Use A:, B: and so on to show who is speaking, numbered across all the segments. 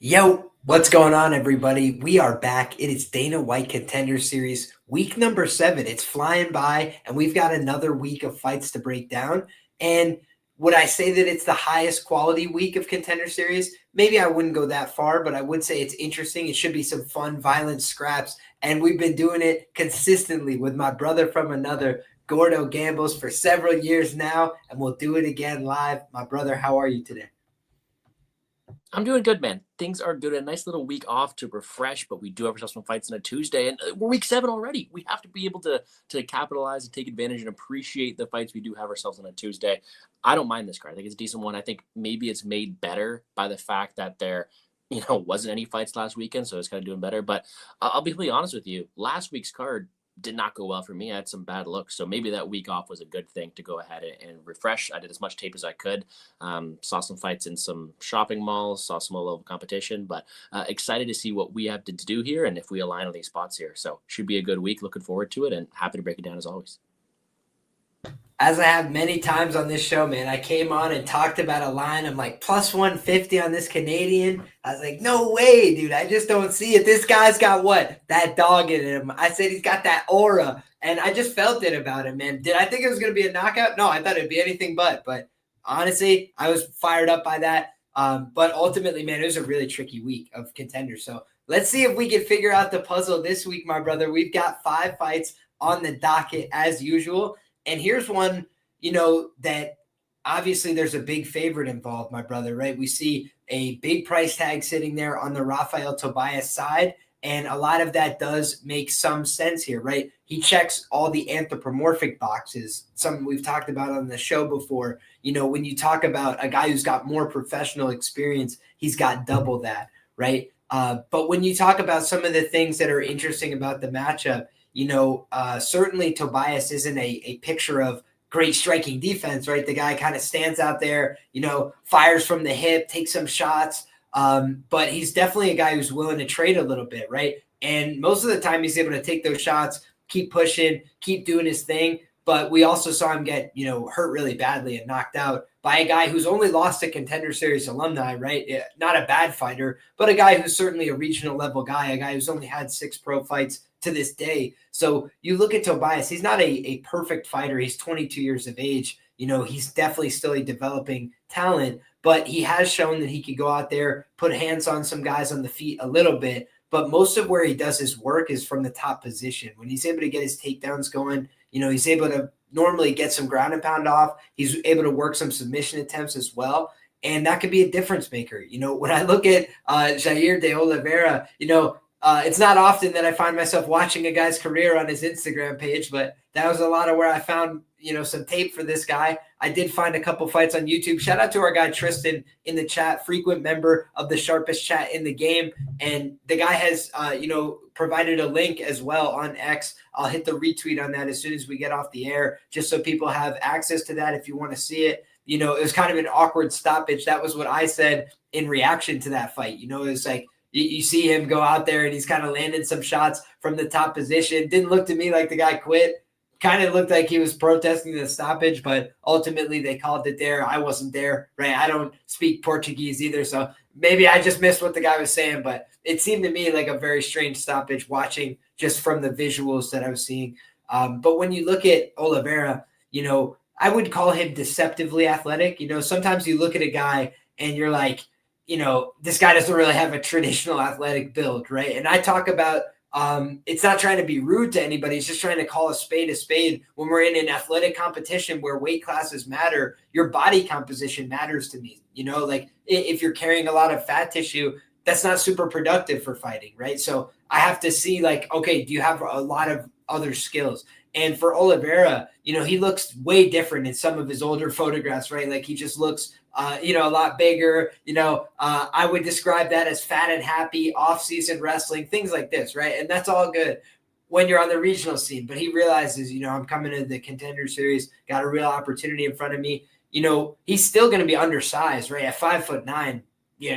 A: Yo, what's going on, everybody? We are back. It is Dana White Contender Series, week number 7. It's flying by, and we've got another week of fights to break down. And would I say that it's the highest quality week of Contender Series? Maybe I wouldn't go that far, but I would say it's interesting. It should be some fun, violent scraps. And we've been doing it consistently with my brother from another, Gordo Gambles, for several years now, and we'll do it again live. My brother, how are you today?
B: I'm doing good, man. Things are good. A nice little week off to refresh, but we do have ourselves some fights on a Tuesday, and we're week 7 already. We have to be able to capitalize and take advantage and appreciate the fights we do have ourselves on a Tuesday. I don't mind this card. I think it's a decent one. I think maybe it's made better by the fact that there, wasn't any fights last weekend, so it's kind of doing better. But I'll be completely honest with you. Last week's card did not go well for me. I had some bad looks. So maybe that week off was a good thing to go ahead and refresh. I did as much tape as I could. Saw some fights in some shopping malls, saw some low-level competition, but excited to see what we have to do here and if we align on these spots here. So should be a good week. Looking forward to it and happy to break it down as always.
A: As I have many times on this show, man, I came on and talked about a line. I'm like, plus 150 on this Canadian. I was like, no way, dude. I just don't see it. This guy's got what? That dog in him. I said he's got that aura. And I just felt it about him, man. Did I think it was going to be a knockout? No, I thought it'd be anything but. But honestly, I was fired up by that. But ultimately, man, it was a really tricky week of contenders. So let's see if we can figure out the puzzle this week, my brother. We've got 5 fights on the docket as usual. And here's one, that obviously there's a big favorite involved, my brother, right? We see a big price tag sitting there on the Rafael Tobias side. And a lot of that does make some sense here, right? He checks all the anthropomorphic boxes, something we've talked about on the show before. When you talk about a guy who's got more professional experience, he's got double that, right? But when you talk about some of the things that are interesting about the matchup, certainly Tobias isn't a picture of great striking defense, right? The guy kind of stands out there, fires from the hip, takes some shots. But he's definitely a guy who's willing to trade a little bit, right? And most of the time he's able to take those shots, keep pushing, keep doing his thing. But we also saw him get, hurt really badly and knocked out by a guy who's only lost to Contender Series alumni, right? Not a bad fighter, but a guy who's certainly a regional level guy, a guy who's only had 6 pro fights to this day. So you look at Tobias, he's not a perfect fighter. He's 22 years of age. He's definitely still a developing talent, but he has shown that he could go out there, put hands on some guys on the feet a little bit. But most of where he does his work is from the top position. When he's able to get his takedowns going, he's able to normally get some ground and pound off. He's able to work some submission attempts as well. And that could be a difference maker. When I look at Jair de Oliveira, it's not often that I find myself watching a guy's career on his Instagram page, but that was a lot of where I found, some tape for this guy. I did find a couple fights on YouTube. Shout out to our guy Tristan in the chat, frequent member of the sharpest chat in the game. And the guy has, provided a link as well on X. I'll hit the retweet on that as soon as we get off the air, just so people have access to that if you want to see it. It was kind of an awkward stoppage. That was what I said in reaction to that fight. It was like, you see him go out there and he's kind of landing some shots from the top position. Didn't look to me like the guy quit. Kind of looked like he was protesting the stoppage, but ultimately they called it there. I wasn't there, right? I don't speak Portuguese either, so maybe I just missed what the guy was saying, but it seemed to me like a very strange stoppage watching just from the visuals that I was seeing. But when you look at Oliveira, I would call him deceptively athletic. Sometimes you look at a guy and you're like, this guy doesn't really have a traditional athletic build, right? And I talk about it's not trying to be rude to anybody. It's just trying to call a spade when we're in an athletic competition where weight classes matter. Your body composition matters to me. Like if you're carrying a lot of fat tissue, that's not super productive for fighting, right? So I have to see like, okay, do you have a lot of other skills? And for Oliveira, he looks way different in some of his older photographs, right? Like he just looks a lot bigger. I would describe that as fat and happy, off-season wrestling, things like this, right? And that's all good when you're on the regional scene. But he realizes, I'm coming to the Contender Series, got a real opportunity in front of me. He's still going to be undersized, right? At 5'9",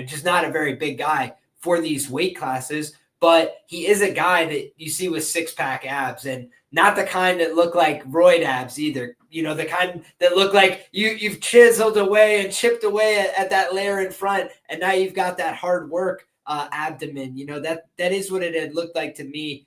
A: just not a very big guy for these weight classes. But he is a guy that you see with 6-pack abs, and not the kind that look like roid abs either. The kind that look like you've chiseled away and chipped away at that layer in front, and now you've got that hard work abdomen. That is what it had looked like to me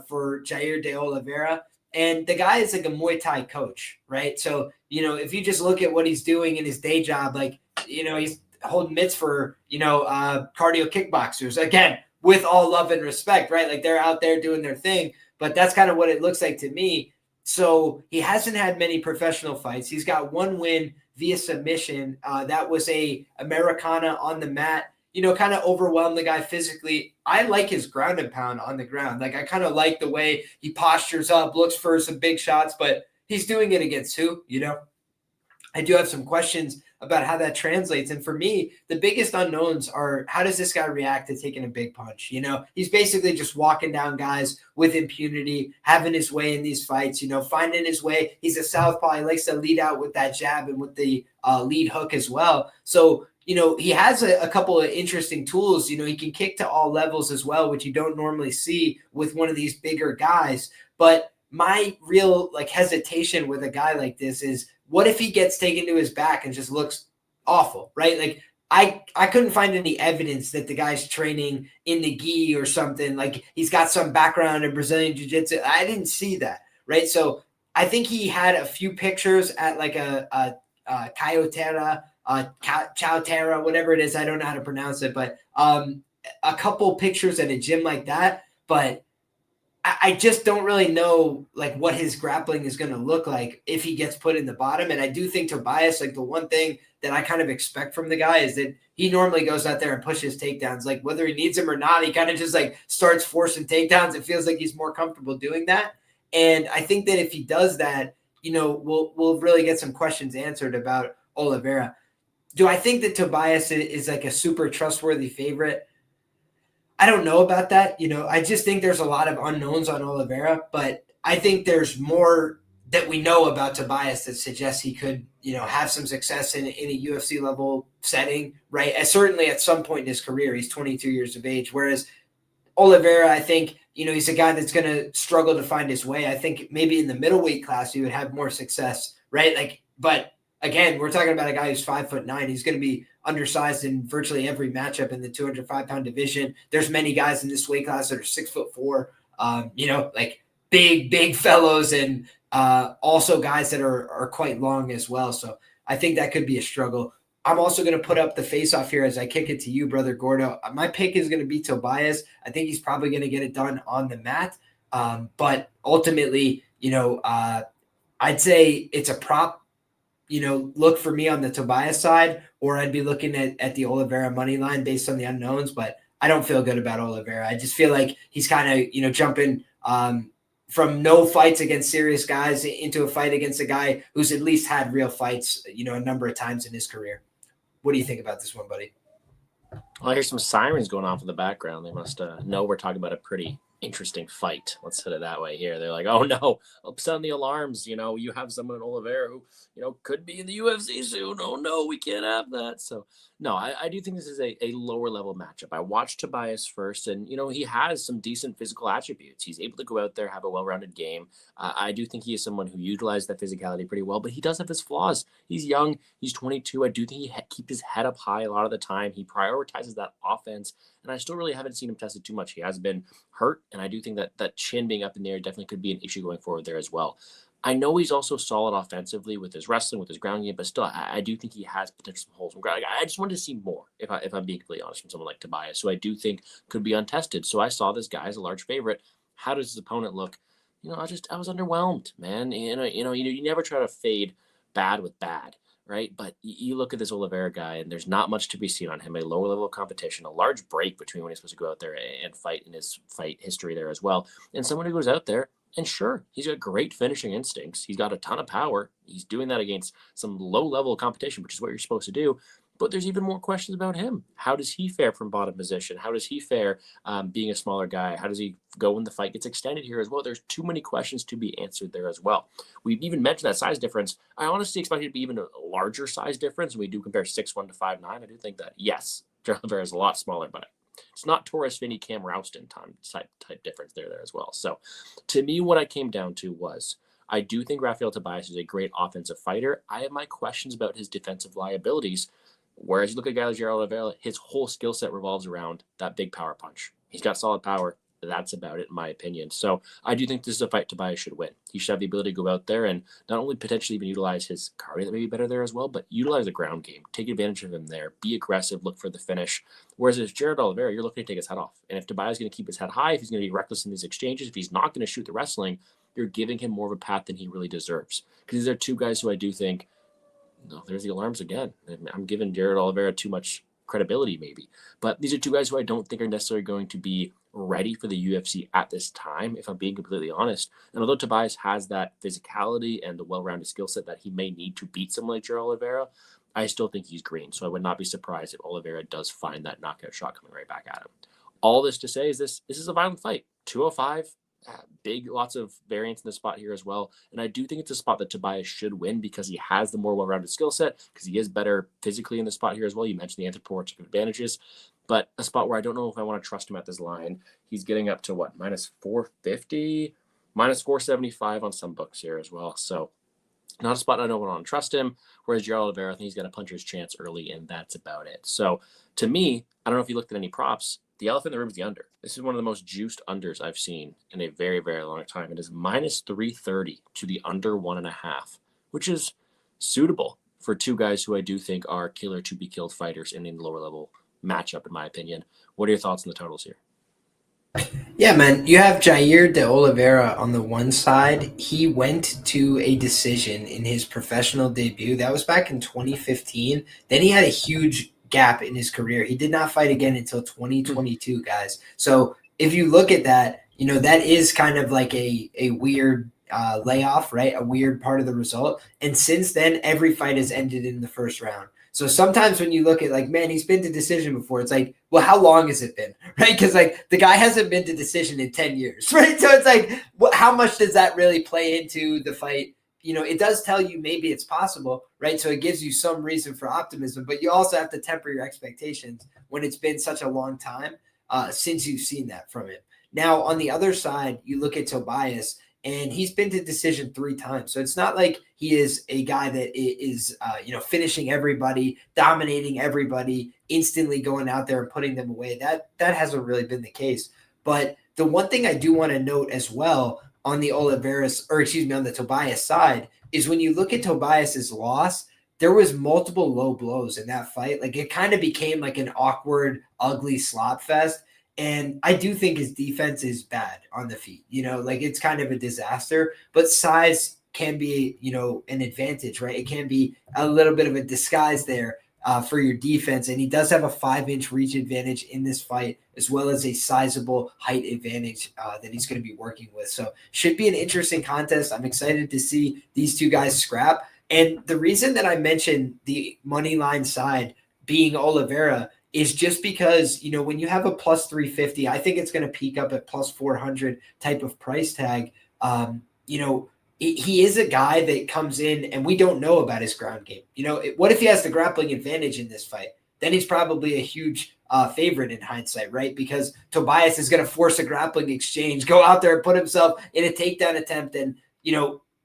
A: for Jair de Oliveira. And the guy is like a Muay Thai coach, right? So, if you just look at what he's doing in his day job, like, he's holding mitts for, cardio kickboxers. Again, with all love and respect, right? Like, they're out there doing their thing, but that's kind of what it looks like to me. So he hasn't had many professional fights. He's got one win via submission. That was a Americana on the mat. Kind of overwhelmed the guy physically. I like his ground and pound on the ground. Like, I kind of like the way he postures up, looks for some big shots, but he's doing it against who, I do have some questions about how that translates. And for me, the biggest unknowns are, how does this guy react to taking a big punch? He's basically just walking down guys with impunity, having his way in these fights, finding his way. He's a southpaw. He likes to lead out with that jab and with the lead hook as well. So, he has a couple of interesting tools. He can kick to all levels as well, which you don't normally see with one of these bigger guys. But my real hesitation with a guy like this is, what if he gets taken to his back and just looks awful, right? Like, I couldn't find any evidence that the guy's training in the gi or something. Like, he's got some background in Brazilian jiu-jitsu. I didn't see that, right? So I think he had a few pictures at like a Chowterra, whatever it is. I don't know how to pronounce it, but a couple pictures at a gym like that. But I just don't really know what his grappling is going to look like if he gets put in the bottom. And I do think Tobias, the one thing that I kind of expect from the guy is that he normally goes out there and pushes takedowns. Like, whether he needs them or not, he kind of just starts forcing takedowns. It feels like he's more comfortable doing that. And I think that if he does that, we'll really get some questions answered about Oliveira. Do I think that Tobias is a super trustworthy favorite? I don't know about that. I just think there's a lot of unknowns on Oliveira, but I think there's more that we know about Tobias that suggests he could, have some success in a UFC level setting, right? And certainly at some point in his career. He's 22 years of age. Whereas Oliveira, I think, he's a guy that's going to struggle to find his way. I think maybe in the middleweight class, he would have more success, right? But again, we're talking about a guy who's 5'9". He's going to be undersized in virtually every matchup in the 205-pound division. There's many guys in this weight class that are 6'4", big fellows, and also guys that are quite long as well. So I think that could be a struggle. I'm also going to put up the face-off here as I kick it to you, Brother Gordo. My pick is going to be Tobias. I think he's probably going to get it done on the mat. But ultimately, I'd say it's a prop, look for me on the Tobias side, or I'd be looking at the Oliveira money line based on the unknowns, but I don't feel good about Oliveira. I just feel like he's kind of, jumping from no fights against serious guys into a fight against a guy who's at least had real fights, a number of times in his career. What do you think about this one, buddy?
B: Well, I hear some sirens going off in the background. They must know we're talking about a pretty interesting fight. Let's put it that way here. They're like, oh no, sound the alarms. You have someone in Oliveira who, could be in the UFC soon. Oh no, we can't have that. So no, I do think this is a lower level matchup. I watched Tobias first, and he has some decent physical attributes. He's able to go out there, have a well-rounded game. I do think he is someone who utilized that physicality pretty well, but he does have his flaws. He's young. He's 22. I do think he keeps his head up high a lot of the time. He prioritizes that offense, and I still really haven't seen him tested too much. He has been hurt, and I do think that chin being up in the air definitely could be an issue going forward there as well. I know he's also solid offensively with his wrestling, with his ground game, but still, I do think he has potential holes from ground. I just wanted to see more, if I'm being completely honest, from someone like Tobias, who I do think could be untested. So I saw this guy as a large favorite. How does his opponent look? I was underwhelmed, man. You never try to fade bad with bad, right? But you look at this Oliveira guy, and there's not much to be seen on him. A lower level of competition, a large break between when he's supposed to go out there and fight in his fight history there as well. And someone who goes out there, and sure, he's got great finishing instincts. He's got a ton of power. He's doing that against some low-level competition, which is what you're supposed to do. But there's even more questions about him. How does he fare from bottom position? How does he fare being a smaller guy? How does he go when the fight gets extended here as well? There's too many questions to be answered there as well. We've even mentioned that size difference. I honestly expect it to be even a larger size difference. When we do compare 6'1" to 5'9". I do think that, yes, Oliveira is a lot smaller, but it's not Torres, Finney, Cam Rouston type difference there as well. So to me, what I came down to was, I do think Rafael Tobias is a great offensive fighter. I have my questions about his defensive liabilities. Whereas you look at a guy like Gerald Oliveira, his whole skill set revolves around that big power punch. He's got solid power. That's about it, in my opinion. So I do think this is a fight Tobias should win. He should have the ability to go out there and not only potentially even utilize his cardio that may be better there as well, but utilize the ground game. Take advantage of him there. Be aggressive. Look for the finish. Whereas if Gerald Oliveira, you're looking to take his head off. And if Tobias is going to keep his head high, if he's going to be reckless in these exchanges, if he's not going to shoot the wrestling, you're giving him more of a path than he really deserves. Because these are two guys who I do think, no, there's the alarms again. I'm giving Gerald Oliveira too much credibility maybe. But these are two guys who I don't think are necessarily going to be ready for the UFC at this time, if I'm being completely honest. And although Tobias has that physicality and the well-rounded skill set that he may need to beat someone like Gerald Oliveira, I still think he's green. So I would not be surprised if Oliveira does find that knockout shot coming right back at him. All this to say is this is a violent fight. 205, big, lots of variance in the spot here as well. And I do think it's a spot that Tobias should win because he has the more well-rounded skill set, because he is better physically in the spot here as well. You mentioned the anthropomorphic advantages, but a spot where I don't know if I want to trust him at this line. He's getting up to what, minus 450, minus 475 on some books here as well. So not a spot I don't want to trust him. Whereas Gerald Oliveira, I think he's got a puncher's chance early, and that's about it. So to me, I don't know if you looked at any props. The elephant in the room is the under. This is one of the most juiced unders I've seen in a very, very long time. It is minus 330 to the under 1.5, which is suitable for two guys who I do think are killer to be killed fighters in a lower level matchup, in my opinion. What are your thoughts on the totals here?
A: Yeah, man. You have Jair de Oliveira on the one side. He went to a decision in his professional debut. That was back in 2015. Then he had a huge gap in his career. He did not fight again until 2022, guys. So if you look at that, that is kind of like a weird layoff, right? A weird part of the result. And since then, every fight has ended in the first round. So sometimes when you look at like, man, he's been to decision before, it's like, well, how long has it been, right? Because like the guy hasn't been to decision in 10 years, right? So it's like, how much does that really play into the fight? It does tell you maybe it's possible, right? So it gives you some reason for optimism, but you also have to temper your expectations when it's been such a long time since you've seen that from him. Now, on the other side, you look at Tobias, and he's been to decision 3 times. So it's not like he is a guy that is, finishing everybody, dominating everybody, instantly going out there and putting them away. That hasn't really been the case. But the one thing I do want to note as well on the on the Tobias side is when you look at Tobias's loss, there was multiple low blows in that fight. Like it kind of became like an awkward, ugly slop fest. And I do think his defense is bad on the feet. Like it's kind of a disaster, but size can be, an advantage, right? It can be a little bit of a disguise there for your defense. And he does have a 5-inch reach advantage in this fight, as well as a sizable height advantage that he's going to be working with. So should be an interesting contest. I'm excited to see these two guys scrap. And the reason that I mentioned the money line side being Oliveira is just because, when you have a plus 350, I think it's going to peak up at plus 400 type of price tag. He is a guy that comes in and we don't know about his ground game. What if he has the grappling advantage in this fight? Then he's probably a huge favorite in hindsight, right? Because Tobias is going to force a grappling exchange, go out there and put himself in a takedown attempt. And,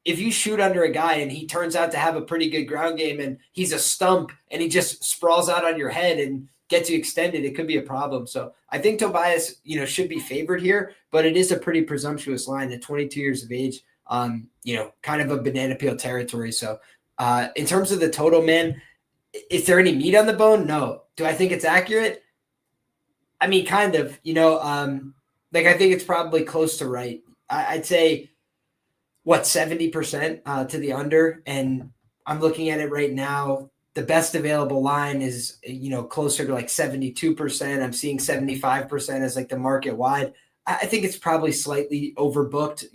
A: if you shoot under a guy and he turns out to have a pretty good ground game and he's a stump and he just sprawls out on your head and gets you extended, it could be a problem. So I think Tobias, should be favored here, but it is a pretty presumptuous line at 22 years of age, kind of a banana peel territory. So in terms of the total, man, is there any meat on the bone? No. Do I think it's accurate? I mean, kind of, I think it's probably close to right. I'd say 70% to the under. And I'm looking at it right now. The best available line is, closer to like 72%. I'm seeing 75% as like the market wide. I think it's probably slightly overbooked,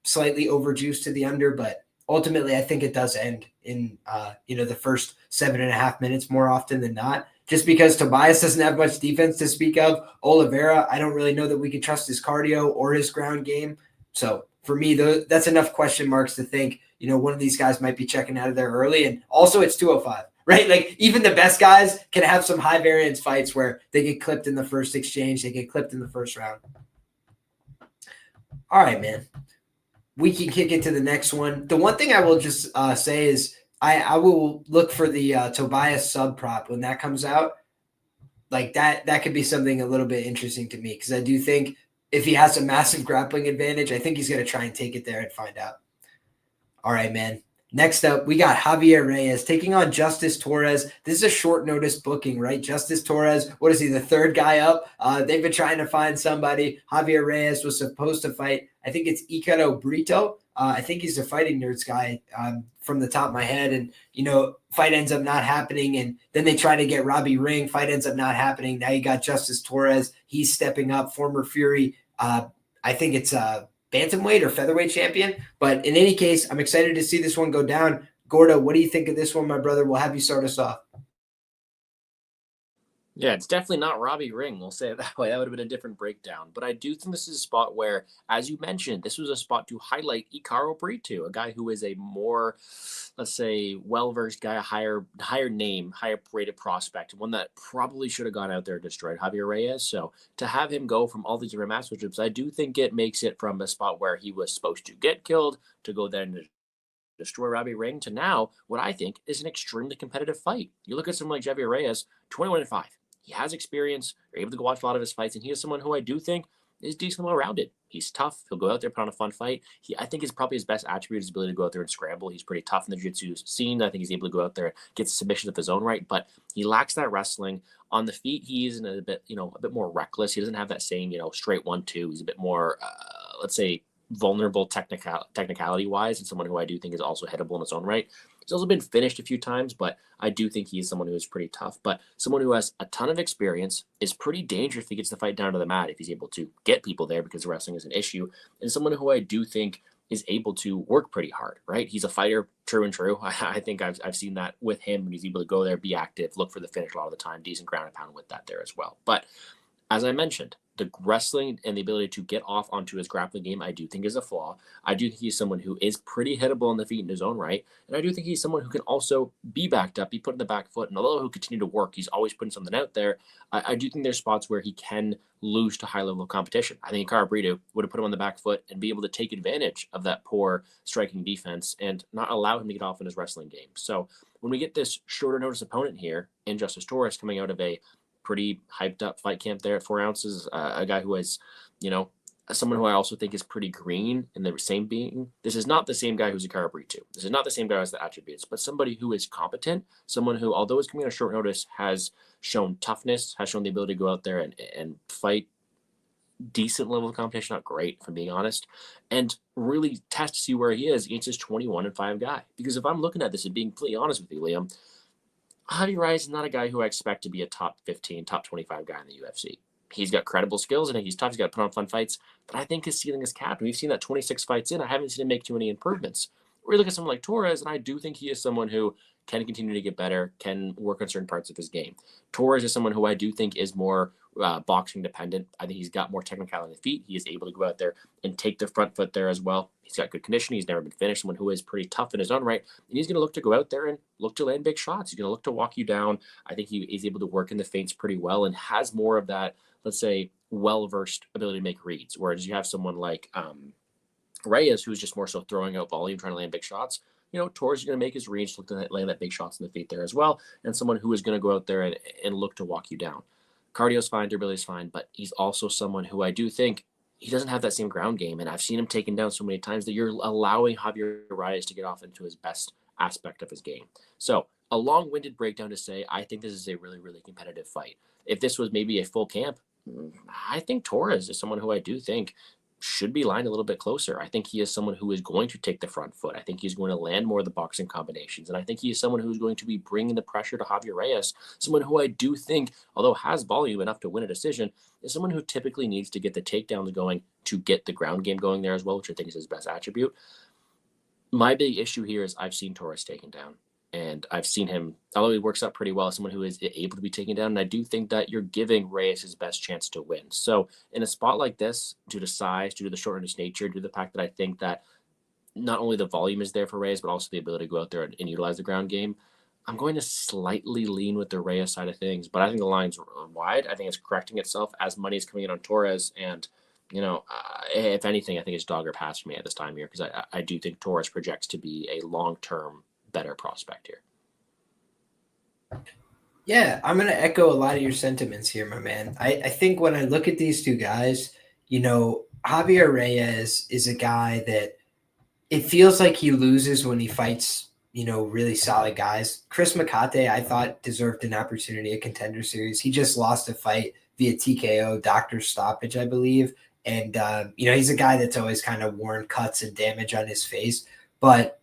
A: slightly overjuiced to the under, but ultimately I think it does end in, the first 7.5 minutes more often than not, just because Tobias doesn't have much defense to speak of. Oliveira, I don't really know that we could trust his cardio or his ground game. So for me, that's enough question marks to think, one of these guys might be checking out of there early. And also it's 205. Right? Like even the best guys can have some high variance fights where they get clipped in the first exchange. They get clipped in the first round. All right, man. We can kick it to the next one. The one thing I will just say is I will look for the Tobias sub prop when that comes out. Like that could be something a little bit interesting to me because I do think if he has a massive grappling advantage, I think he's going to try and take it there and find out. All right, man. Next up, we got Javier Reyes taking on Justice Torres. This is a short notice booking, right? Justice Torres, what is he, the third guy up? They've been trying to find somebody. Javier Reyes was supposed to fight, I think it's Icaro Brito. I think he's a Fighting Nerds guy from the top of my head. And, fight ends up not happening. And then they try to get Robbie Ring. Fight ends up not happening. Now you got Justice Torres. He's stepping up, former Fury. I think it's bantamweight or featherweight champion. But in any case, I'm excited to see this one go down. Gordo, what do you think of this one, my brother? We'll have you start us off.
B: Yeah, it's definitely not Robbie Ring. We'll say it that way. That would have been a different breakdown. But I do think this is a spot where, as you mentioned, this was a spot to highlight Icaro Brito, a guy who is a more, let's say, well-versed guy, a higher name, higher rated prospect, one that probably should have gone out there and destroyed Javier Reyes. So to have him go from all these different matchups, I do think it makes it from a spot where he was supposed to get killed to go there and destroy Robbie Ring to now what I think is an extremely competitive fight. You look at someone like Javier Reyes, 21-5. He has experience. You're able to go watch a lot of his fights, and he is someone who I do think is decently well-rounded. He's tough. He'll go out there, put on a fun fight. I think probably his best attribute is his ability to go out there and scramble. He's pretty tough in the jiu-jitsu scene. I think he's able to go out there and get submissions of his own right, but he lacks that wrestling. On the feet, he is a bit more reckless. He doesn't have that same, straight 1-2. He's a bit more, let's say, vulnerable technicality-wise, and someone who I do think is also hittable in his own right. He's also been finished a few times, but I do think he's someone who is pretty tough. But someone who has a ton of experience, is pretty dangerous if he gets the fight down to the mat, if he's able to get people there because wrestling is an issue. And someone who I do think is able to work pretty hard, right? He's a fighter, true and true. I think I've seen that with him, and he's able to go there, be active, look for the finish a lot of the time, decent ground and pound with that there as well. But as I mentioned, the wrestling and the ability to get off onto his grappling game, I do think is a flaw. I do think he's someone who is pretty hittable on the feet in his own right. And I do think he's someone who can also be backed up, be put in the back foot. And although he'll continue to work, he's always putting something out there. I do think there's spots where he can lose to high level competition. I think Icaro Brito would have put him on the back foot and be able to take advantage of that poor striking defense and not allow him to get off in his wrestling game. So when we get this shorter notice opponent here in Justice Torres coming out of a pretty hyped up fight camp there at 4 ounces. A guy who is, someone who I also think is pretty green in the same being. This is not the same guy who's Icaro Brito. This is not the same guy who has the attributes, but somebody who is competent, someone who, although is coming on a short notice, has shown toughness, has shown the ability to go out there and fight decent level of competition, not great, if I'm being honest, and really test to see where he is against this 21-5 guy. Because if I'm looking at this and being completely honest with you, Liam, Javi Reyes is not a guy who I expect to be a top 15, top 25 guy in the UFC. He's got credible skills and he's tough. He's got to put on fun fights, but I think his ceiling is capped. We've seen that 26 fights in. I haven't seen him make too many improvements. We look at someone like Torres, and I do think he is someone who can continue to get better, can work on certain parts of his game. Torres is someone who I do think is more boxing dependent. I think he's got more technicality on the feet. He is able to go out there and take the front foot there as well. He's got good conditioning. He's never been finished. Someone who is pretty tough in his own right. And he's going to look to go out there and look to land big shots. He's going to look to walk you down. I think he is able to work in the feints pretty well and has more of that, let's say, well-versed ability to make reads. Whereas you have someone like Reyes, who's just more so throwing out volume, trying to land big shots. Torres is going to make his range, look to land that big shots in the feet there as well. And someone who is going to go out there and look to walk you down. Cardio's fine, durability's fine, but he's also someone who I do think he doesn't have that same ground game. And I've seen him taken down so many times that you're allowing Javier Reyes to get off into his best aspect of his game. So a long-winded breakdown to say, I think this is a really, really competitive fight. If this was maybe a full camp, I think Torres is someone who I do think should be lined a little bit closer. I think he is someone who is going to take the front foot. I think he's going to land more of the boxing combinations. And I think he is someone who's going to be bringing the pressure to Javier Reyes, someone who I do think, although has volume enough to win a decision, is someone who typically needs to get the takedowns going to get the ground game going there as well, which I think is his best attribute. My big issue here is I've seen Torres taken down. And I've seen him, although he works out pretty well, someone who is able to be taken down. And I do think that you're giving Reyes his best chance to win. So in a spot like this, due to size, due to the shortness nature, due to the fact that I think that not only the volume is there for Reyes, but also the ability to go out there and utilize the ground game, I'm going to slightly lean with the Reyes side of things. But I think the line's wide. I think it's correcting itself as money is coming in on Torres. And, if anything, I think it's dog or pass for me at this time here because I do think Torres projects to be a long-term better prospect here.
A: Yeah, I'm going to echo a lot of your sentiments here, my man. I think when I look at these two guys, Javier Reyes is a guy that it feels like he loses when he fights, really solid guys. Chris Makate, I thought, deserved an opportunity at Contender Series. He just lost a fight via TKO, doctor stoppage, I believe. And, he's a guy that's always kind of worn cuts and damage on his face. But,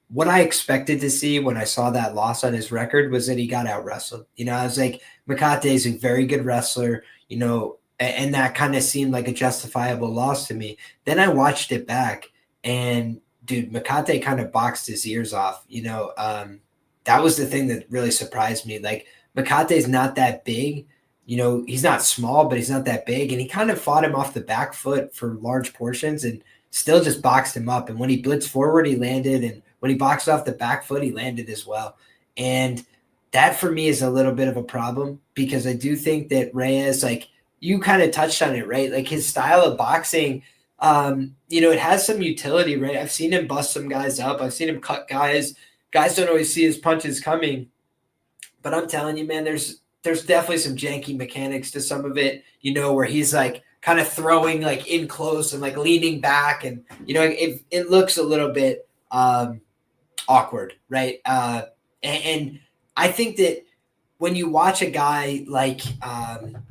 A: what I expected to see when I saw that loss on his record was that he got out wrestled. I was like, Makate is a very good wrestler, and that kind of seemed like a justifiable loss to me. Then I watched it back, and dude, Makate kind of boxed his ears off. That was the thing that really surprised me. Like, Makate's not that big. He's not small, but he's not that big, and he kind of fought him off the back foot for large portions and still just boxed him up. And when he blitzed forward, he landed, and when he boxed off the back foot, he landed as well. And that for me is a little bit of a problem because I do think that Reyes, like you kind of touched on it, right? Like his style of boxing, it has some utility, right? I've seen him bust some guys up. I've seen him cut guys. Guys don't always see his punches coming. But I'm telling you, man, there's definitely some janky mechanics to some of it, where he's like kind of throwing like in close and like leaning back. And, it looks a little bit awkward, right? And I think that when you watch a guy like, on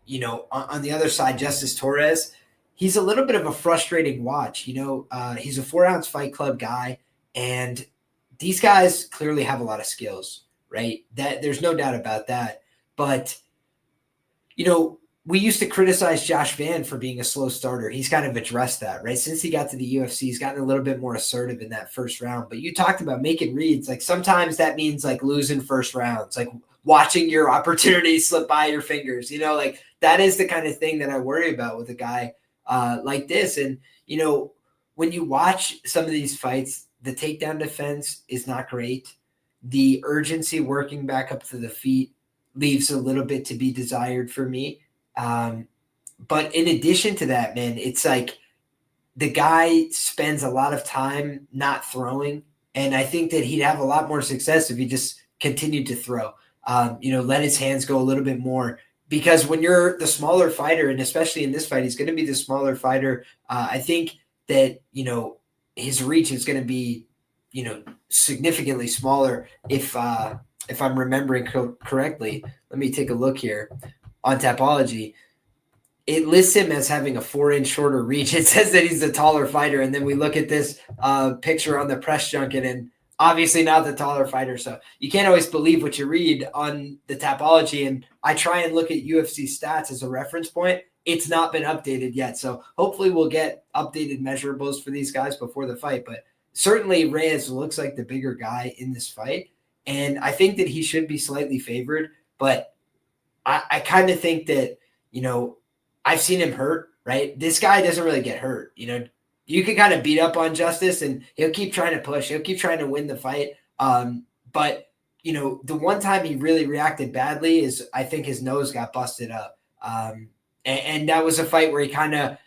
A: the other side, Justice Torres, he's a little bit of a frustrating watch. He's a 4-ounce Fight Club guy, and these guys clearly have a lot of skills, right? That there's no doubt about that. But, we used to criticize Josh Van for being a slow starter. He's kind of addressed that, right? Since he got to the UFC, he's gotten a little bit more assertive in that first round. But you talked about making reads. Like sometimes that means like losing first rounds, like watching your opportunities slip by your fingers. Like that is the kind of thing that I worry about with a guy like this. And, when you watch some of these fights, the takedown defense is not great. The urgency working back up to the feet leaves a little bit to be desired for me. But in addition to that, man, it's like the guy spends a lot of time not throwing. And I think that he'd have a lot more success if he just continued to throw, let his hands go a little bit more. Because when you're the smaller fighter, and especially in this fight, he's going to be the smaller fighter. I think that, his reach is going to be, significantly smaller if I'm remembering correctly. Let me take a look here. On Tapology, it lists him as having a 4-inch shorter reach. It says that he's a taller fighter, and then we look at this picture on the press junket, and obviously not the taller fighter. So you can't always believe what you read on the Tapology, and I try and look at UFC stats as a reference point. It's not been updated yet, so hopefully we'll get updated measurables for these guys before the fight. But certainly Reyes looks like the bigger guy in this fight, and I think that he should be slightly favored, but I kind of think that, I've seen him hurt, right? This guy doesn't really get hurt. You can kind of beat up on Justice and he'll keep trying to push. He'll keep trying to win the fight. But, the one time he really reacted badly is I think his nose got busted up. And that was a fight where he kind of,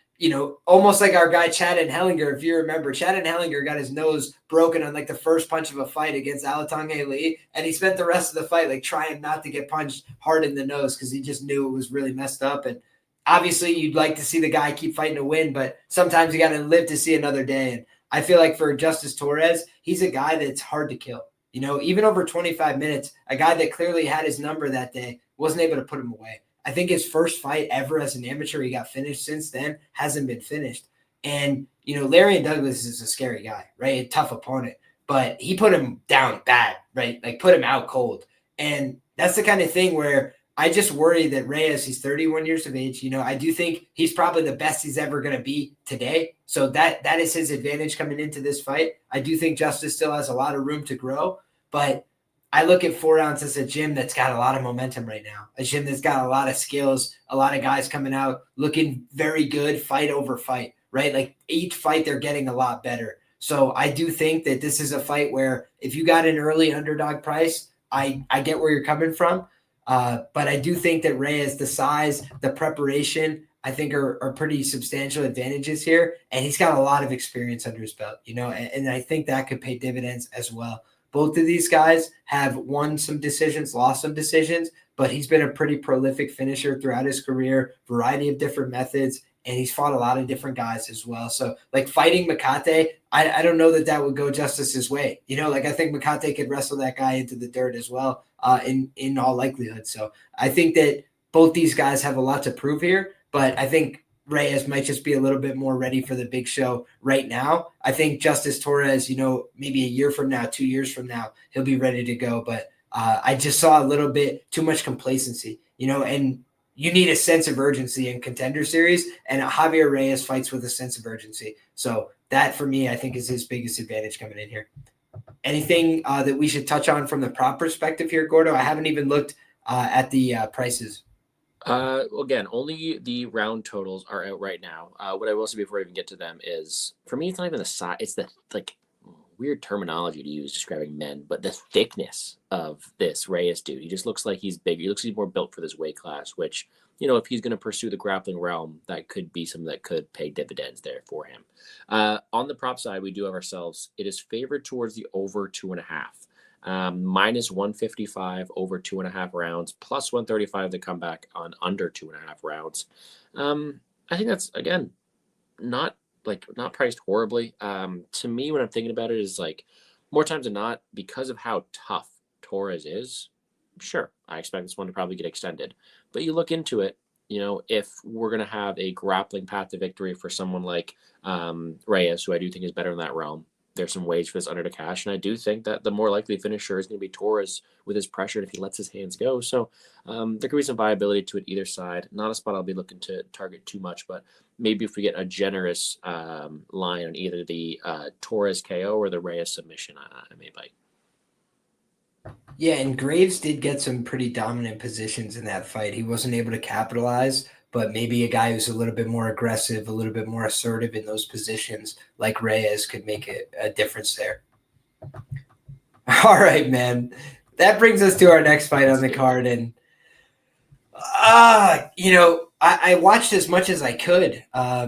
A: almost like our guy Chad Hellinger, if you remember, Chad Hellinger got his nose broken on like the first punch of a fight against Alatange Lee, and he spent the rest of the fight like trying not to get punched hard in the nose because he just knew it was really messed up. And obviously you'd like to see the guy keep fighting to win, but sometimes you got to live to see another day. And I feel like for Justice Torres, he's a guy that's hard to kill. Even over 25 minutes, a guy that clearly had his number that day wasn't able to put him away. I think his first fight ever as an amateur, he got finished. Since then, hasn't been finished. And, Larian Douglas is a scary guy, right? A tough opponent. But he put him down bad, right? Like put him out cold. And that's the kind of thing where I just worry that Reyes, he's 31 years of age. I do think he's probably the best he's ever going to be today. So that is his advantage coming into this fight. I do think Justice still has a lot of room to grow. But I look at 4 Ounce as a gym that's got a lot of momentum right now, a gym that's got a lot of skills, a lot of guys coming out looking very good fight over fight, right? Like each fight, they're getting a lot better. So I do think that this is a fight where if you got an early underdog price, I get where you're coming from. But I do think that Reyes, the size, the preparation, I think are pretty substantial advantages here. And he's got a lot of experience under his belt, and I think that could pay dividends as well. Both of these guys have won some decisions, lost some decisions, but he's been a pretty prolific finisher throughout his career, variety of different methods, and he's fought a lot of different guys as well. So, like, fighting Makate, I don't know that would go Justice's way. Like, I think Makate could wrestle that guy into the dirt as well, in all likelihood. So I think that both these guys have a lot to prove here, but I think Reyes might just be a little bit more ready for the big show right now. I think Justice Torres, maybe a year from now, 2 years from now, he'll be ready to go. But I just saw a little bit too much complacency, and you need a sense of urgency in Contender Series, and Javier Reyes fights with a sense of urgency. So that, for me, I think is his biggest advantage coming in here. Anything that we should touch on from the prop perspective here, Gordo? I haven't even looked at the prices.
B: Again, only the round totals are out right now. What I will say before I even get to them is, for me, it's not even the size. It's the weird terminology to use describing men, but the thickness of this Reyes dude. He just looks like he's bigger. He looks like he's more built for this weight class, which, if he's going to pursue the grappling realm, that could be something that could pay dividends there for him. On the prop side, we do have ourselves, it is favored towards the over 2.5. Minus 155 over 2.5 rounds, plus 135 to come back on under 2.5 rounds. I think that's, again, not priced horribly. To me, when I'm thinking about it, is like, more times than not, because of how tough Torres is, sure, I expect this one to probably get extended. But you look into it, if we're going to have a grappling path to victory for someone like Reyes, who I do think is better in that realm, there's some ways for this under to cash. And I do think that the more likely finisher is going to be Torres with his pressure if he lets his hands go. So there could be some viability to it either side. Not a spot I'll be looking to target too much, but maybe if we get a generous line on either the Torres KO or the Reyes submission, I may bite.
A: Yeah, and Graves did get some pretty dominant positions in that fight. He wasn't able to capitalize, but maybe a guy who's a little bit more aggressive, a little bit more assertive in those positions, like Reyes, could make a difference there. All right, man. That brings us to our next fight on the card. And, I watched as much as I could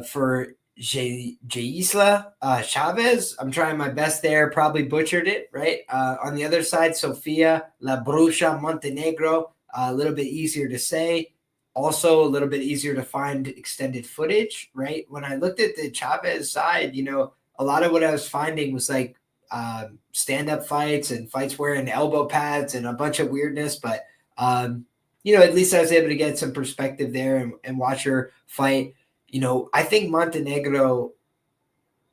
A: for Jaisla Chavez. I'm trying my best there. Probably butchered it, right? On the other side, Sofia La Bruja Montenegro. A little bit easier to say. Also, a little bit easier to find extended footage, right? When I looked at the Chavez side, a lot of what I was finding was like stand-up fights and fights wearing elbow pads and a bunch of weirdness. But, at least I was able to get some perspective there and watch her fight. I think Montenegro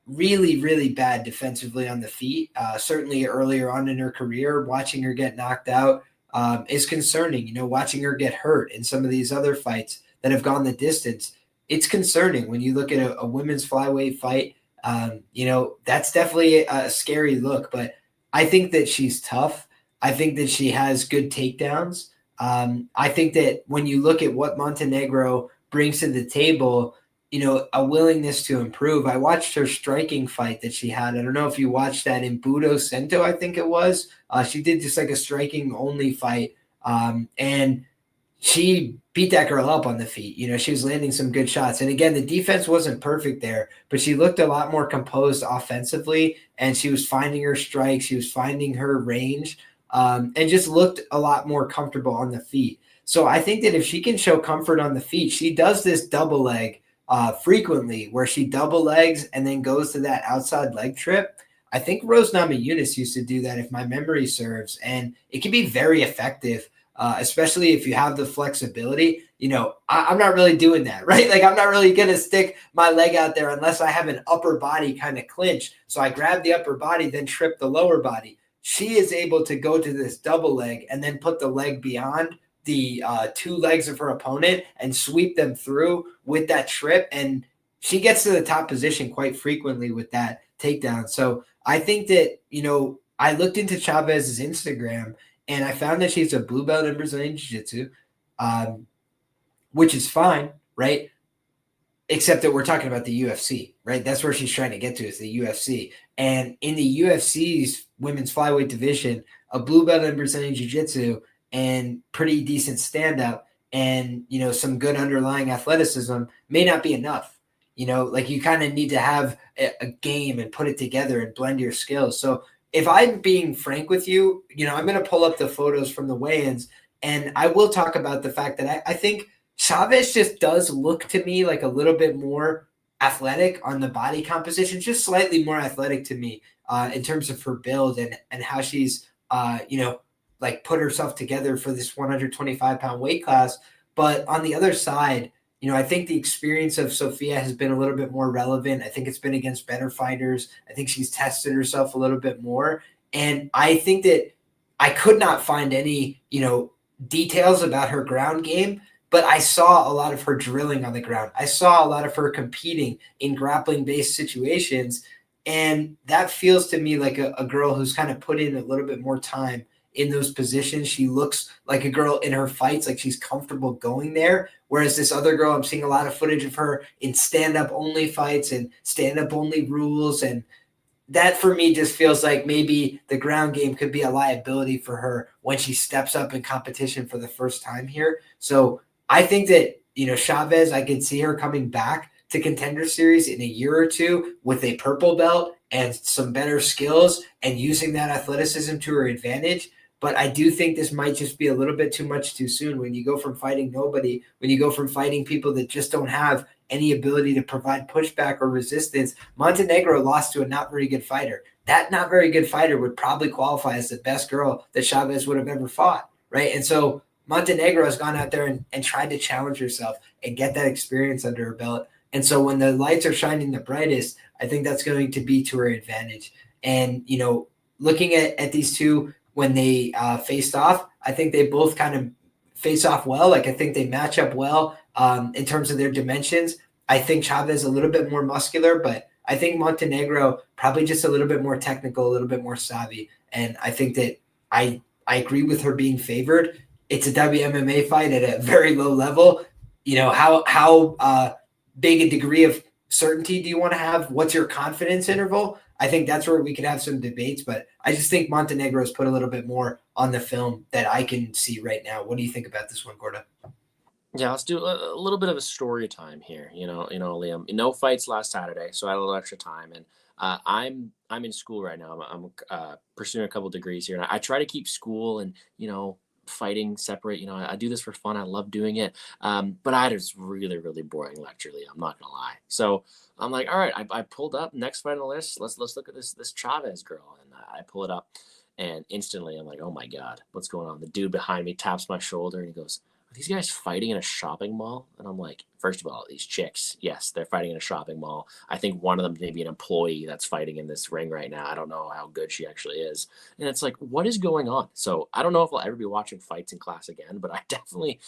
A: really, really bad defensively on the feet. Certainly earlier on in her career, watching her get knocked out is concerning. Watching her get hurt in some of these other fights that have gone the distance, it's concerning when you look at a women's flyweight fight. That's definitely a scary look, but I think that she's tough. I think that she has good takedowns. I think that when you look at what Montenegro brings to the table, a willingness to improve. I watched her striking fight that she had. I don't know if you watched that in Budo Cento, I think it was. She did just like a striking only fight. And she beat that girl up on the feet. She was landing some good shots. And again, the defense wasn't perfect there, but she looked a lot more composed offensively, and she was finding her strikes. She was finding her range, and just looked a lot more comfortable on the feet. So I think that if she can show comfort on the feet, she does this double leg frequently, where she double legs and then goes to that outside leg trip. I think Rose Namajunas used to do that, if my memory serves, and it can be very effective, especially if you have the flexibility. I'm not really doing that, right? Like, I'm not really going to stick my leg out there unless I have an upper body kind of clinch. So I grab the upper body, then trip the lower body. She is able to go to this double leg and then put the leg beyond the two legs of her opponent and sweep them through with that trip. And she gets to the top position quite frequently with that takedown. So I think that, I looked into Chavez's Instagram and I found that she's a blue belt in Brazilian Jiu-Jitsu, which is fine, right? Except that we're talking about the UFC, right? That's where she's trying to get to, is the UFC. And in the UFC's women's flyweight division, a blue belt in Brazilian Jiu-Jitsu and pretty decent stand-up and, some good underlying athleticism may not be enough. Like, you kind of need to have a game and put it together and blend your skills. So if I'm being frank with you, I'm going to pull up the photos from the weigh-ins, and I will talk about the fact that I think Chavez just does look to me like a little bit more athletic on the body composition, just slightly more athletic to me in terms of her build and how she's, like put herself together for this 125-pound weight class. But on the other side, I think the experience of Sophia has been a little bit more relevant. I think it's been against better fighters. I think she's tested herself a little bit more. And I think that I could not find any, details about her ground game, but I saw a lot of her drilling on the ground. I saw a lot of her competing in grappling based situations. And that feels to me like a girl who's kind of put in a little bit more time in those positions. She looks like a girl in her fights, like she's comfortable going there. Whereas this other girl, I'm seeing a lot of footage of her in stand-up only fights and stand-up only rules. And that for me just feels like maybe the ground game could be a liability for her when she steps up in competition for the first time here. So I think that, Chavez, I could see her coming back to Contender Series in a year or two with a purple belt and some better skills and using that athleticism to her advantage. But I do think this might just be a little bit too much too soon when you go from fighting nobody, when you go from fighting people that just don't have any ability to provide pushback or resistance. Montenegro lost to a not very good fighter. That not very good fighter would probably qualify as the best girl that Chavez would have ever fought, right? And so Montenegro has gone out there and tried to challenge herself and get that experience under her belt. And so when the lights are shining the brightest, I think that's going to be to her advantage. And, looking at these two, when they faced off, I think they both kind of face off well. Like I think they match up well in terms of their dimensions. I think Chavez a little bit more muscular, but I think Montenegro probably just a little bit more technical, a little bit more savvy. And I think that I agree with her being favored. It's a WMMA fight at a very low level. How big a degree of certainty do you want to have? What's your confidence interval? I think that's where we could have some debates, but I just think Montenegro has put a little bit more on the film that I can see right now. What do you think about this one, Gordo?
B: Yeah, let's do a little bit of a story time here. Liam. No fights last Saturday, so I had a little extra time, and I'm in school right now. I'm pursuing a couple degrees here, and I try to keep school and fighting separate. I do this for fun. I love doing it. But I had this really really boring lecture, Liam. I'm not gonna lie. So I'm like, all right, I pulled up next fight on the list. Let's look at this Chavez girl, and I pull it up, and instantly I'm like, oh my god, what's going on? The dude behind me taps my shoulder, and he goes, are these guys fighting in a shopping mall? And I'm like, first of all, these chicks, yes, they're fighting in a shopping mall. I think one of them may be an employee that's fighting in this ring right now. I don't know how good she actually is. And it's like, what is going on? So I don't know if I'll ever be watching fights in class again, but I definitely,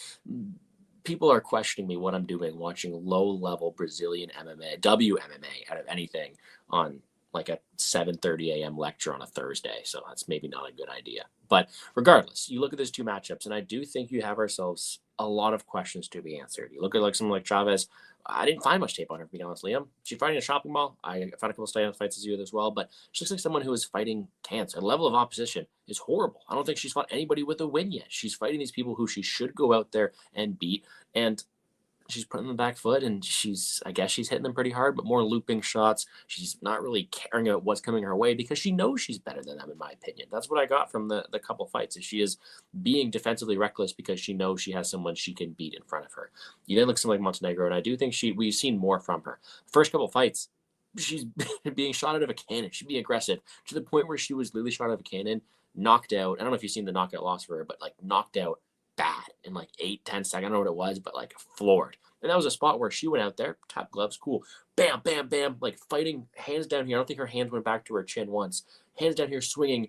B: people are questioning me what I'm doing watching low-level Brazilian MMA, WMMA out of anything on like a 7:30 a.m. lecture on a Thursday. So that's maybe not a good idea. But regardless, you look at those two matchups, and I do think you have ourselves a lot of questions to be answered. You look at like someone like Chavez. I didn't find much tape on her, to be honest, Liam. She's fighting in a shopping mall. I found a couple of stand-up fights as you as well, but she looks like someone who is fighting cancer. The level of opposition is horrible. I don't think she's fought anybody with a win yet. She's fighting these people who she should go out there and beat, and she's putting the back foot, and I guess she's hitting them pretty hard, but more looping shots. She's not really caring about what's coming her way because she knows she's better than them, in my opinion. That's what I got from the couple fights, is she is being defensively reckless because she knows she has someone she can beat in front of her. You then look at someone like Montenegro, and I do think we've seen more from her. First couple fights, she's being shot out of a cannon. She's being aggressive to the point where she was literally shot out of a cannon, knocked out. I don't know if you've seen the knockout loss for her, but like knocked out bad in like 8-10 seconds. I don't know what it was, but like floored. And that was a spot where she went out there, tap gloves, cool, bam, bam, bam, like fighting, hands down here. I don't think her hands went back to her chin once. Hands down here, swinging.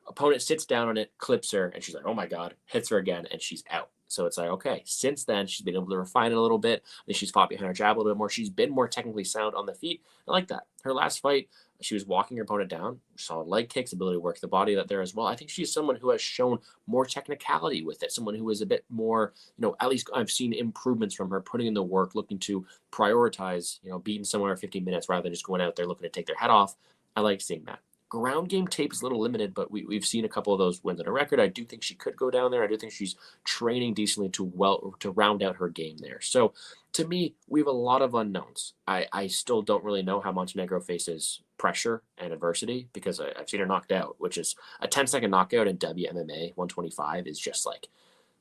B: Opponent sits down on it, clips her, and she's like, oh my God, hits her again, and she's out. So it's like, okay, since then, she's been able to refine it a little bit. Then she's fought behind her jab a little bit more. She's been more technically sound on the feet. I like that. Her last fight, she was walking her opponent down, solid leg kicks, ability to work the body there as well. I think she's someone who has shown more technicality with it, someone who is a bit more, at least I've seen improvements from her, putting in the work, looking to prioritize, beating someone in 15 minutes rather than just going out there looking to take their head off. I like seeing that. ground game tape is a little limited, but we've seen a couple of those wins on a record. I do think she could go down there. I do think she's training decently to round out her game there. So to me, we have a lot of unknowns. I still don't really know how Montenegro faces pressure and adversity because I've seen her knocked out, which is a 10-second knockout in WMMA 125 is just like,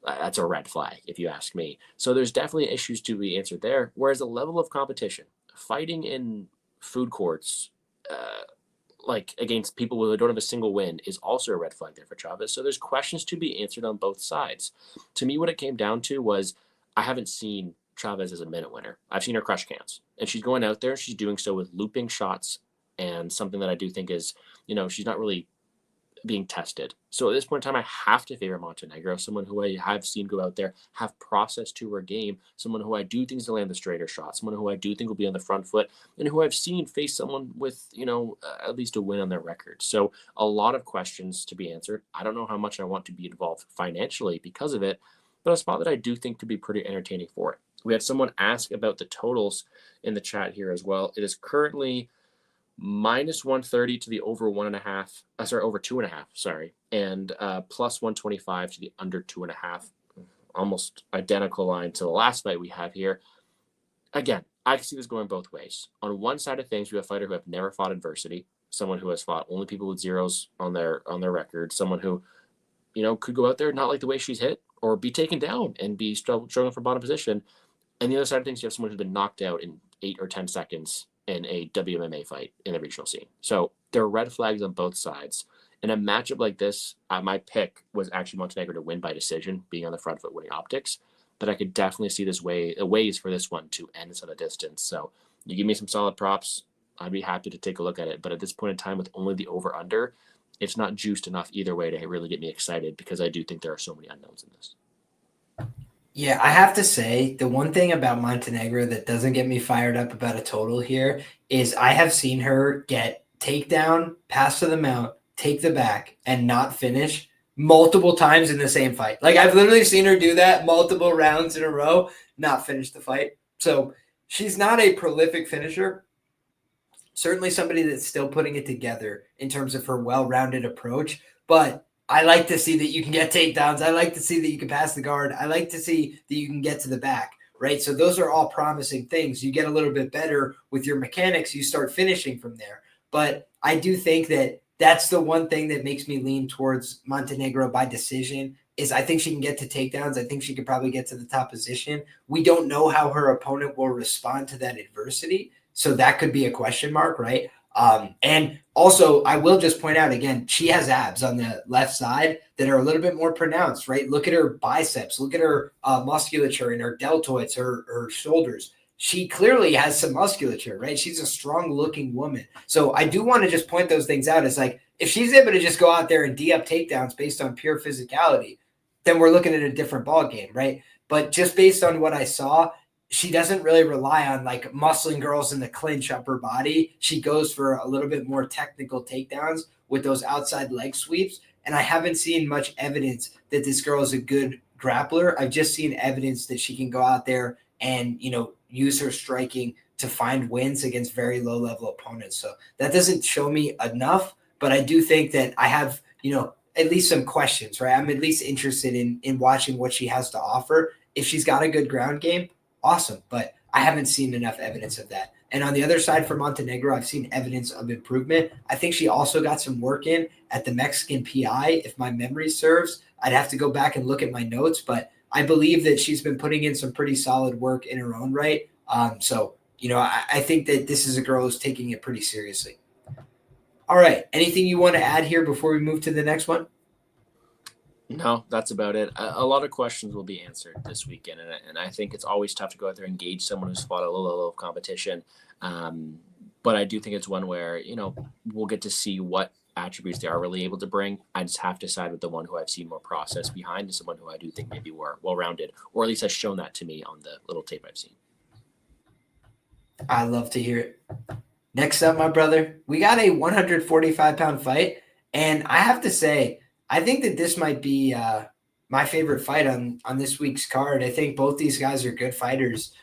B: that's a red flag, if you ask me. So there's definitely issues to be answered there. Whereas the level of competition, fighting in food courts, like against people who don't have a single win, is also a red flag there for Chavez. So there's questions to be answered on both sides. To me, what it came down to was I haven't seen Chavez as a minute winner. I've seen her crush cans, and she's going out there. She's doing so with looping shots and something that I do think is, she's not really being tested. So at this point in time, I have to favor Montenegro, someone who I have seen go out there, have process to her game, someone who I do think is to land the straighter shot, someone who I do think will be on the front foot, and who I've seen face someone with, at least a win on their record. So a lot of questions to be answered. I don't know how much I want to be involved financially because of it, but a spot that I do think could be pretty entertaining for it. We had someone ask about the totals in the chat here as well. It is currently -130 to the over 1.5, over 2.5, and plus 125 to the under 2.5. Almost identical line to the last fight we have here. Again, I can see this going both ways. On one side of things, we have a fighter who have never fought adversity, someone who has fought only people with zeros on their record, someone who, could go out there not like the way she's hit or be taken down and be struggling for bottom position. And the other side of things, you have someone who's been knocked out in 8 or 10 seconds in a WMMA fight in the regional scene. So there are red flags on both sides. In a matchup like this, my pick was actually Montenegro to win by decision, being on the front foot, winning optics. But I could definitely see ways for this one to end on a distance. So you give me some solid props, I'd be happy to take a look at it. But at this point in time, with only the over-under, it's not juiced enough either way to really get me excited because I do think there are so many unknowns in this.
A: Yeah, I have to say, the one thing about Montenegro that doesn't get me fired up about a total here is I have seen her get takedown, pass to the mount, take the back, and not finish multiple times in the same fight. Like, I've literally seen her do that multiple rounds in a row, not finish the fight. So she's not a prolific finisher. Certainly somebody that's still putting it together in terms of her well-rounded approach, but I like to see that you can get takedowns. I like to see that you can pass the guard. I like to see that you can get to the back, right? So those are all promising things. You get a little bit better with your mechanics. You start finishing from there. But I do think that that's the one thing that makes me lean towards Montenegro by decision is I think she can get to takedowns. I think she could probably get to the top position. We don't know how her opponent will respond to that adversity. So that could be a question mark, right? And also, I will just point out again, she has abs on the left side that are a little bit more pronounced, right? Look at her biceps, look at her musculature in her deltoids, her shoulders. She clearly has some musculature, right? She's a strong looking woman. So I do want to just point those things out. It's like, if she's able to just go out there and D up takedowns based on pure physicality, then we're looking at a different ball game, right? But just based on what I saw, she doesn't really rely on like muscling girls in the clinch up her body. She goes for a little bit more technical takedowns with those outside leg sweeps. And I haven't seen much evidence that this girl is a good grappler. I've just seen evidence that she can go out there and, use her striking to find wins against very low level opponents. So that doesn't show me enough, but I do think that I have, at least some questions, right? I'm at least interested in watching what she has to offer. If she's got a good ground game, awesome, but I haven't seen enough evidence of that. And on the other side for Montenegro, I've seen evidence of improvement. I think she also got some work in at the Mexican PI, if my memory serves. I'd have to go back and look at my notes, but I believe that she's been putting in some pretty solid work in her own right. So, I think that this is a girl who's taking it pretty seriously. All right. Anything you want to add here before we move to the next one?
B: No, that's about it. A lot of questions will be answered this weekend, and I think it's always tough to go out there and engage someone who's fought a low level of competition. But I do think it's one where, we'll get to see what attributes they are really able to bring. I just have to side with the one who I've seen more process behind, and someone who I do think maybe more well-rounded, or at least has shown that to me on the little tape I've seen.
A: I love to hear it. Next up, my brother, we got a 145-pound fight, and I have to say, I think that this might be my favorite fight on this week's card. I think both these guys are good fighters.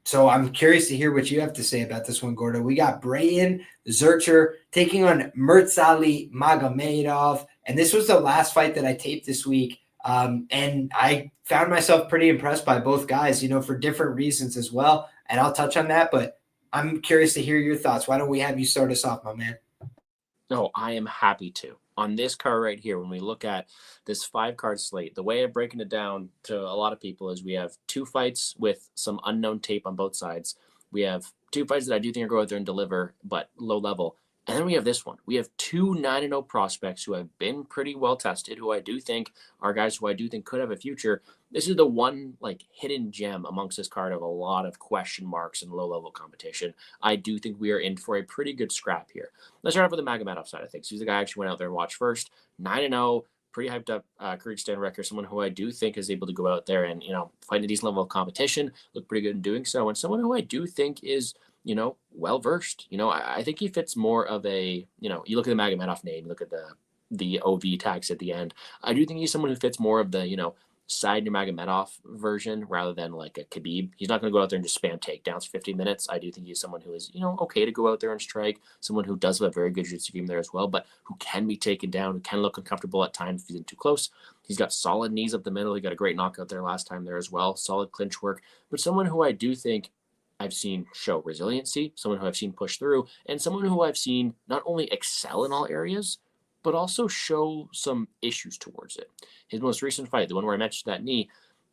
A: So I'm curious to hear what you have to say about this one, Gordo. We got Brayan Zurcher taking on Murtzali Magomedov. And this was the last fight that I taped this week. And I found myself pretty impressed by both guys, for different reasons as well. And I'll touch on that, but I'm curious to hear your thoughts. Why don't we have you start us off, my man?
B: No, I am happy to. On this card right here, when we look at this 5-card slate, the way I'm breaking it down to a lot of people is we have 2 fights with some unknown tape on both sides. We have 2 fights that I do think are going out there and deliver, but low level. And then we have this one. We have 2 9-0 prospects who have been pretty well tested, who I do think are guys who I do think could have a future. This is the one hidden gem amongst this card of a lot of question marks and low level competition. I do think we are in for a pretty good scrap here. Let's start off with the Magomedov side of things. He's the guy I actually went out there and watched first. 9-0, pretty hyped up career stand record. Someone who I do think is able to go out there and, fight a decent level of competition, look pretty good in doing so. And someone who I do think is, well versed. I think he fits more of a, you look at the Magomedov name, you look at the OV tags at the end. I do think he's someone who fits more of the, side Magomedov version rather than like a Khabib. He's not going to go out there and just spam takedowns for 50 minutes. I do think he's someone who is, okay to go out there and strike, someone who does have a very good jiu-jitsu game there as well, but who can be taken down, who can look uncomfortable at times if he's in too close. He's got solid knees up the middle. He got a great knockout there last time there as well. Solid clinch work, but someone who I do think I've seen show resiliency, someone who I've seen push through, and someone who I've seen not only excel in all areas, but also show some issues towards it. His most recent fight, the one where I mentioned that knee,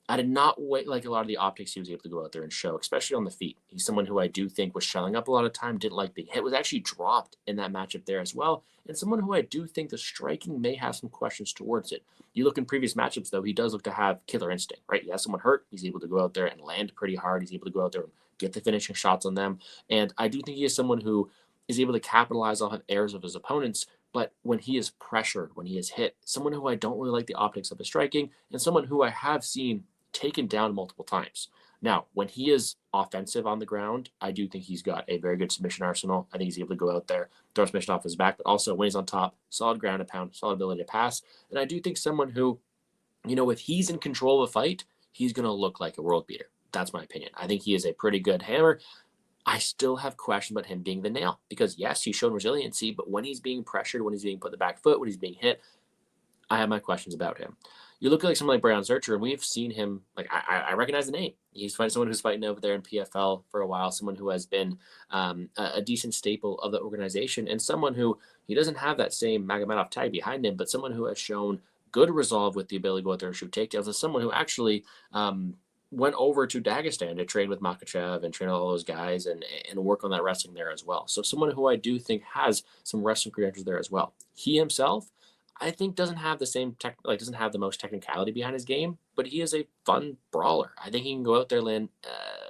B: I did not like a lot of the optics he was able to go out there and show, especially on the feet. He's someone who I do think was shelling up a lot of time, didn't like being hit, was actually dropped in that matchup there as well, and someone who I do think the striking may have some questions towards it. You look in previous matchups, though, he does look to have killer instinct, right? He has someone hurt, he's able to go out there and land pretty hard, he's able to go out there and get the finishing shots on them, and I do think he is someone who is able to capitalize on errors of his opponents. But when he is pressured, when he is hit, someone who I don't really like the optics of his striking, and someone who I have seen taken down multiple times. Now, when he is offensive on the ground, I do think he's got a very good submission arsenal. I think he's able to go out there, throw a submission off his back, but also when he's on top, solid ground and pound, solid ability to pass. And I do think someone who, if he's in control of a fight, he's going to look like a world beater. That's my opinion. I think he is a pretty good hammer. I still have questions about him being the nail because, yes, he's shown resiliency, but when he's being pressured, when he's being put in the back foot, when he's being hit, I have my questions about him. You look at someone like Brayan Zurcher, and we've seen him, I recognize the name. He's someone who's fighting over there in PFL for a while, someone who has been a decent staple of the organization, and someone who, he doesn't have that same Magomedov tag behind him, but someone who has shown good resolve with the ability to go out there and shoot takedowns, and someone who actually went over to Dagestan to train with Makhachev and train all those guys and work on that wrestling there as well. So someone who I do think has some wrestling credentials there as well. He himself, I think, doesn't have the same doesn't have the most technicality behind his game, but he is a fun brawler. I think he can go out there, land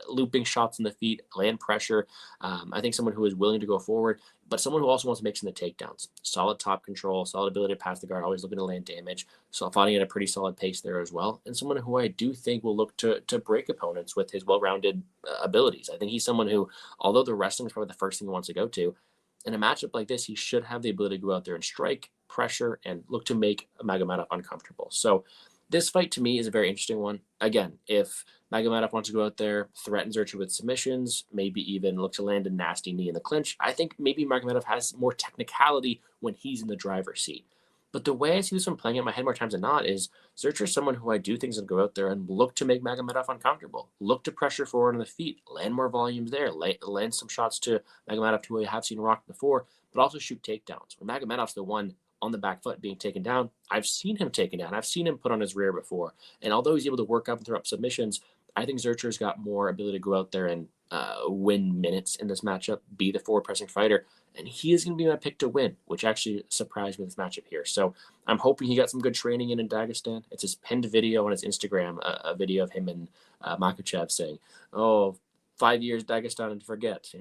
B: looping shots in the feet, land pressure. I think someone who is willing to go forward, but someone who also wants to mix in the takedowns. Solid top control, solid ability to pass the guard, always looking to land damage. So fighting at a pretty solid pace there as well. And someone who I do think will look to break opponents with his well-rounded abilities. I think he's someone who, although the wrestling is probably the first thing he wants to go to, in a matchup like this, he should have the ability to go out there and strike, pressure, and look to make Magomedov uncomfortable. So this fight to me is a very interesting one. Again, if Magomedov wants to go out there, threaten Zurcher with submissions, maybe even look to land a nasty knee in the clinch, I think maybe Magomedov has more technicality when he's in the driver's seat. But the way I see this one playing in my head more times than not is Zurcher is someone who I do think is going to go out there and look to make Magomedov uncomfortable, look to pressure forward on the feet, land more volumes there, land some shots to Magomedov who I have seen rock before, but also shoot takedowns. When Magomedov's the one on the back foot being taken down, I've seen him taken down. I've seen him put on his rear before. And although he's able to work up and throw up submissions, I think Zurcher's got more ability to go out there and win minutes in this matchup, be the forward pressing fighter. And he is going to be my pick to win, which actually surprised me with this matchup here. So I'm hoping he got some good training in Dagestan. It's his pinned video on his Instagram, a video of him and Makhachev saying, "Oh, 5 years Dagestan and forget."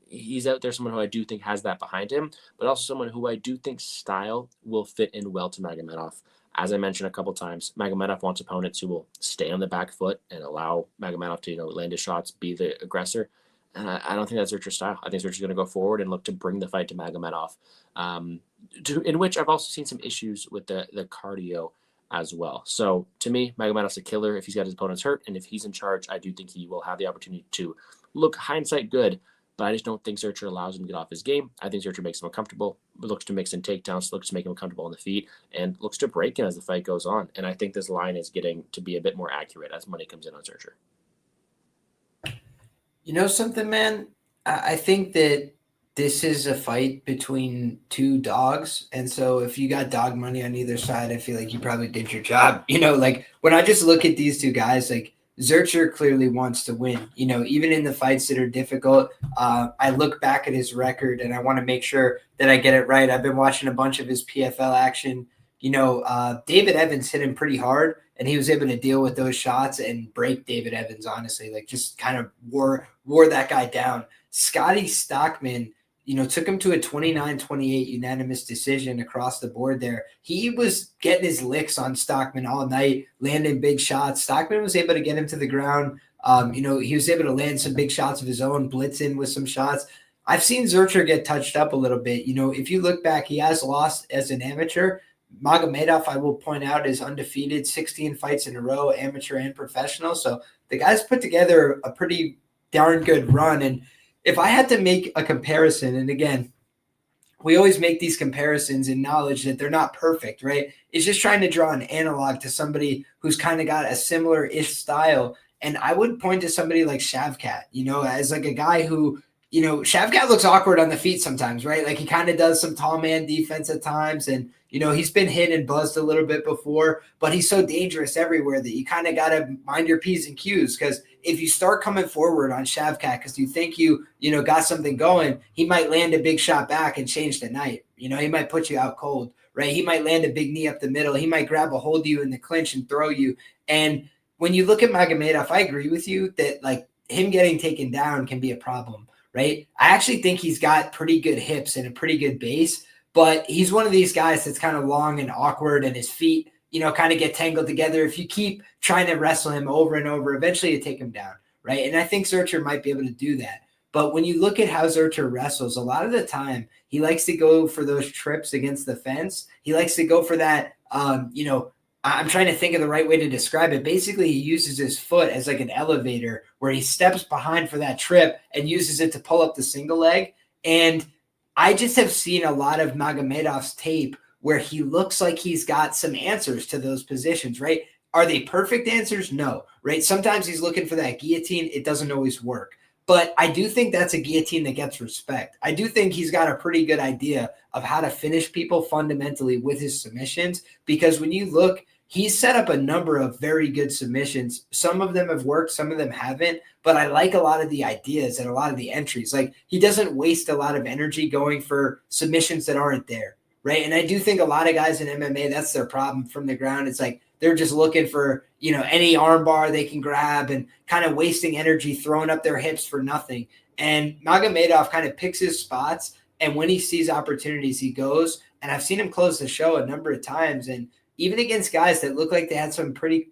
B: He's out there, someone who I do think has that behind him, but also someone who I do think style will fit in well to Magomedov. As I mentioned a couple times, Magomedov wants opponents who will stay on the back foot and allow Magomedov to land his shots, be the aggressor. And I don't think that's Zurcher's style. I think Zurcher's going to go forward and look to bring the fight to Magomedov, in which I've also seen some issues with the cardio as well. So to me, Magomedov's a killer if he's got his opponents hurt, and if he's in charge, I do think he will have the opportunity to look hindsight good, but I just don't think Zurcher allows him to get off his game. I think Zurcher makes him uncomfortable, looks to mix in takedowns, looks to make him uncomfortable on the feet, and looks to break him as the fight goes on. And I think this line is getting to be a bit more accurate as money comes in on Zurcher.
A: You know something, man? I think that this is a fight between two dogs. And so if you got dog money on either side, I feel like you probably did your job. You know, like when I just look at these two guys, like Zurcher clearly wants to win, you know, even in the fights that are difficult. I look back at his record and I want to make sure that I get it right. I've been watching a bunch of his PFL action. You know, David Evans hit him pretty hard, and he was able to deal with those shots and break David Evans, honestly, like just kind of wore that guy down. Scotty Stockman, you know, took him to a 29-28 unanimous decision across the board there. He was getting his licks on Stockman all night, landing big shots. Stockman was able to get him to the ground. You know, he was able to land some big shots of his own, blitz in with some shots. I've seen Zurcher get touched up a little bit. You know, if you look back, he has lost as an amateur. Magomedov, I will point out, is undefeated, 16 fights in a row, amateur and professional. So the guy's put together a pretty darn good run. And if I had to make a comparison, and again, we always make these comparisons in knowledge that they're not perfect, right? It's just trying to draw an analog to somebody who's kind of got a similar-ish style. And I would point to somebody like Shavkat, you know, as like a guy who, you know, Shavkat looks awkward on the feet sometimes, right? Like he kind of does some tall man defense at times. And, you know, he's been hit and buzzed a little bit before, but he's so dangerous everywhere that you kind of got to mind your P's and Q's, because if you start coming forward on Shavkat because you think you know, got something going, he might land a big shot back and change the night. You know, he might put you out cold, right? He might land a big knee up the middle. He might grab a hold of you in the clinch and throw you. And when you look at Magomedov, I agree with you that like him getting taken down can be a problem, right? I actually think he's got pretty good hips and a pretty good base, but he's one of these guys that's kind of long and awkward, and his feet, you know, kind of get tangled together. If you keep trying to wrestle him over and over, eventually you take him down, right? And I think Zurcher might be able to do that. But when you look at how Zurcher wrestles, a lot of the time he likes to go for those trips against the fence. He likes to go for that, you know, I'm trying to think of the right way to describe it. Basically, he uses his foot as like an elevator where he steps behind for that trip and uses it to pull up the single leg. And I just have seen a lot of Magomedov's tape where he looks like he's got some answers to those positions, right? Are they perfect answers? No, right? Sometimes he's looking for that guillotine. It doesn't always work. But I do think that's a guillotine that gets respect. I do think he's got a pretty good idea of how to finish people fundamentally with his submissions, because when you look, he's set up a number of very good submissions. Some of them have worked, some of them haven't, but I like a lot of the ideas and a lot of the entries. Like he doesn't waste a lot of energy going for submissions that aren't there, right? And I do think a lot of guys in MMA, that's their problem from the ground. It's like they're just looking for, you know, any arm bar they can grab and kind of wasting energy, throwing up their hips for nothing. And Magomedov kind of picks his spots, and when he sees opportunities, he goes. And I've seen him close the show a number of times, and even against guys that look like they had some pretty,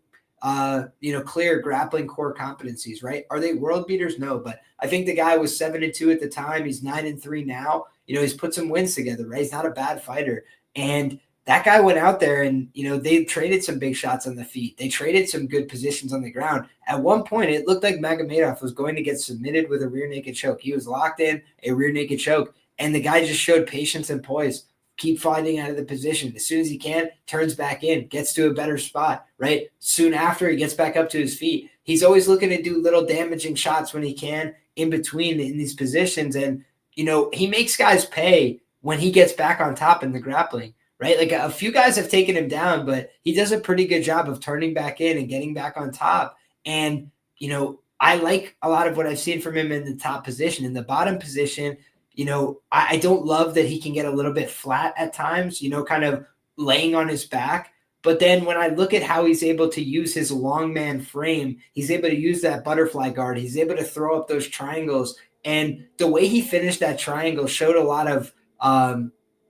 A: you know, clear grappling core competencies, right? Are they world beaters? No, but I think the guy was 7-2 at the time. He's 9-3 now. You know, he's put some wins together, right? He's not a bad fighter. And that guy went out there and, you know, they traded some big shots on the feet. They traded some good positions on the ground. At one point, it looked like Magomedov was going to get submitted with a rear naked choke. He was locked in, a rear naked choke, and the guy just showed patience and poise. Keep fighting out of the position. As soon as he can, turns back in, gets to a better spot, right? Soon after, he gets back up to his feet. He's always looking to do little damaging shots when he can in between in these positions. And, you know, he makes guys pay when he gets back on top in the grappling, right? Like a few guys have taken him down, but he does a pretty good job of turning back in and getting back on top. And, you know, I like a lot of what I've seen from him in the top position. In the bottom position, you know, I don't love that he can get a little bit flat at times, you know, kind of laying on his back. But then when I look at how he's able to use his long man frame, he's able to use that butterfly guard. He's able to throw up those triangles. And the way he finished that triangle showed a lot of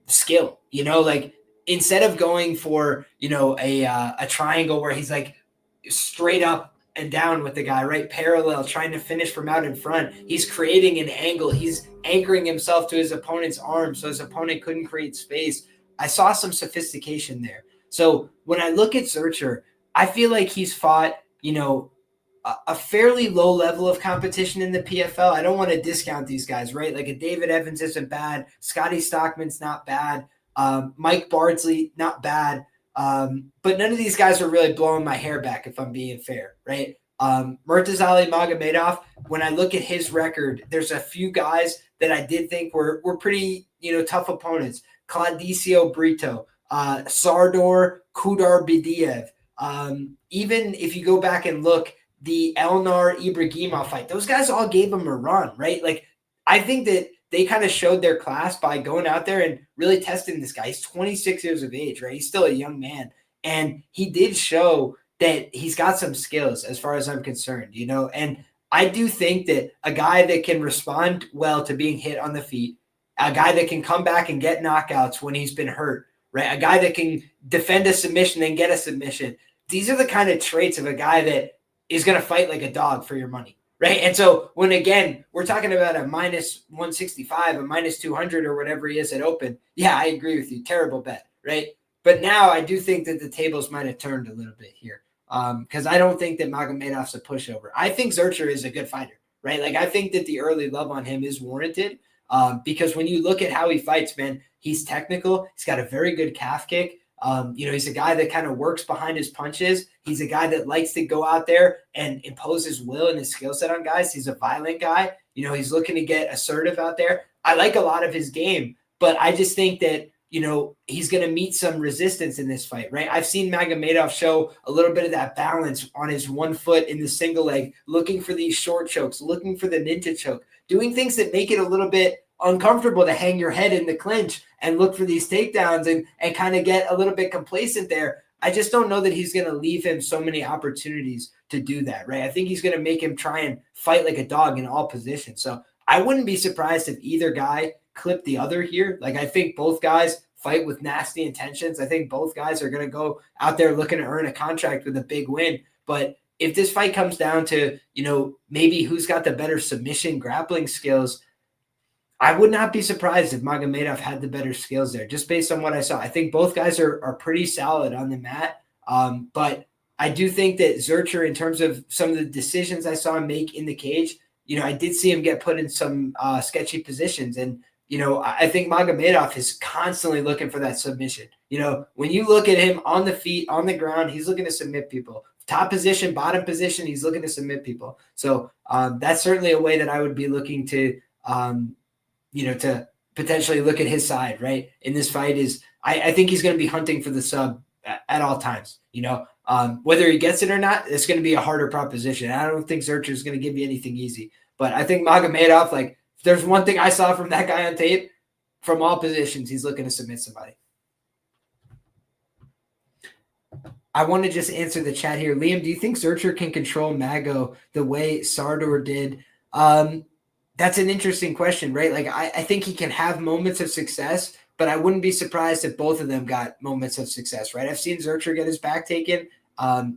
A: skill, you know, like instead of going for, you know, a triangle where he's like straight up and down with the guy, right? Parallel, trying to finish from out in front. He's creating an angle. He's anchoring himself to his opponent's arm so his opponent couldn't create space. I saw some sophistication there. So when I look at Zurcher, I feel like he's fought, a fairly low level of competition in the PFL. I don't want to discount these guys, right? Like a David Evans isn't bad. Scotty Stockman's not bad. Mike Bardsley, not bad. But none of these guys are really blowing my hair back, if I'm being fair, right? Murtazali Magomedov, when I look at his record, there's a few guys that I did think were pretty, tough opponents. Claudicio Brito, Sardor Kudarbidiev. Even if you go back and look, the Elnar Ibrahimov fight, those guys all gave him a run, right? Like, I think that they kind of showed their class by going out there and really testing this guy. He's 26 years of age, right? He's still a young man. And he did show that he's got some skills as far as I'm concerned, and I do think that a guy that can respond well to being hit on the feet, a guy that can come back and get knockouts when he's been hurt, right? A guy that can defend a submission and get a submission. These are the kind of traits of a guy that is going to fight like a dog for your money, right? And so when, again, we're talking about a minus 165, a minus 200 or whatever he is at open, yeah, I agree with you. Terrible bet, right? But now I do think that the tables might have turned a little bit here because I don't think that Magomedov's a pushover. I think Zurcher is a good fighter, right? Like, I think that the early love on him is warranted because when you look at how he fights, man, he's technical. He's got a very good calf kick. He's a guy that kind of works behind his punches. He's a guy that likes to go out there and impose his will and his skill set on guys. He's a violent guy. He's looking to get assertive out there. I like a lot of his game, but I just think that, he's going to meet some resistance in this fight, right? I've seen Magomedov show a little bit of that balance on his one foot in the single leg, looking for these short chokes, looking for the ninja choke, doing things that make it a little bit uncomfortable to hang your head in the clinch and look for these takedowns and kind of get a little bit complacent there. I just don't know that he's going to leave him so many opportunities to do that, right? I think he's going to make him try and fight like a dog in all positions. So I wouldn't be surprised if either guy clipped the other here. Like, I think both guys fight with nasty intentions. I think both guys are going to go out there looking to earn a contract with a big win. But if this fight comes down to, maybe who's got the better submission grappling skills, I would not be surprised if Magomedov had the better skills there, just based on what I saw. I think both guys are pretty solid on the mat. But I do think that Zurcher, in terms of some of the decisions I saw him make in the cage, I did see him get put in some sketchy positions. And, I think Magomedov is constantly looking for that submission. When you look at him on the feet, on the ground, he's looking to submit people. Top position, bottom position, he's looking to submit people. So that's certainly a way that I would be looking to, to potentially look at his side, right? In this fight is, I think he's going to be hunting for the sub at all times, whether he gets it or not, it's going to be a harder proposition. I don't think Zurcher is going to give you anything easy, but I think Magomedov, like, if there's one thing I saw from that guy on tape, from all positions, he's looking to submit somebody. I want to just answer the chat here. Liam, do you think Zurcher can control Mago the way Sardor did? That's an interesting question, right? Like, I think he can have moments of success, but I wouldn't be surprised if both of them got moments of success, right? I've seen Zurcher get his back taken.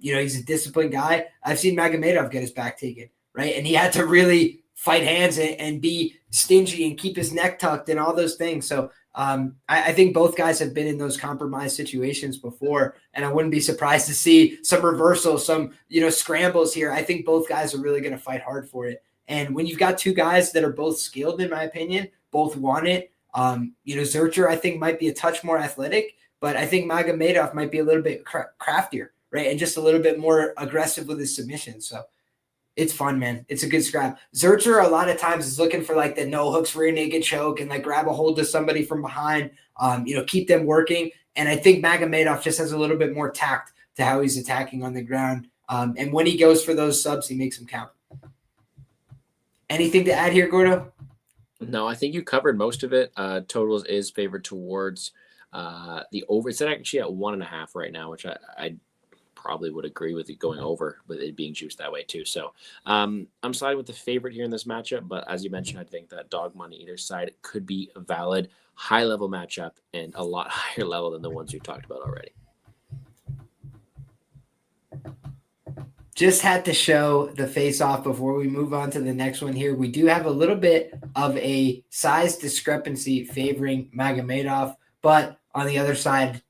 A: He's a disciplined guy. I've seen Magomedov get his back taken, right? And he had to really fight hands and be stingy and keep his neck tucked and all those things. So I think both guys have been in those compromised situations before, and I wouldn't be surprised to see some reversals, some, scrambles here. I think both guys are really going to fight hard for it. And when you've got two guys that are both skilled, in my opinion, both want it, Zurcher, I think, might be a touch more athletic, but I think Magomedov might be a little bit craftier, right? And just a little bit more aggressive with his submission. So it's fun, man. It's a good scrap. Zurcher, a lot of times, is looking for like the no hooks rear naked choke and like grab a hold of somebody from behind, keep them working. And I think Magomedov just has a little bit more tact to how he's attacking on the ground. And when he goes for those subs, he makes them count. Anything to add here, Gordo?
B: No, I think you covered most of it. Totals is favored towards the over. It's actually at 1.5 right now, which I probably would agree with it going over, with it being juiced that way too. So I'm siding with the favorite here in this matchup, but as you mentioned, I think that dog money either side could be a valid high level matchup and a lot higher level than the ones we talked about already.
A: Just had to show the face-off before we move on to the next one here. We do have a little bit of a size discrepancy favoring Magomedov. But on the other side,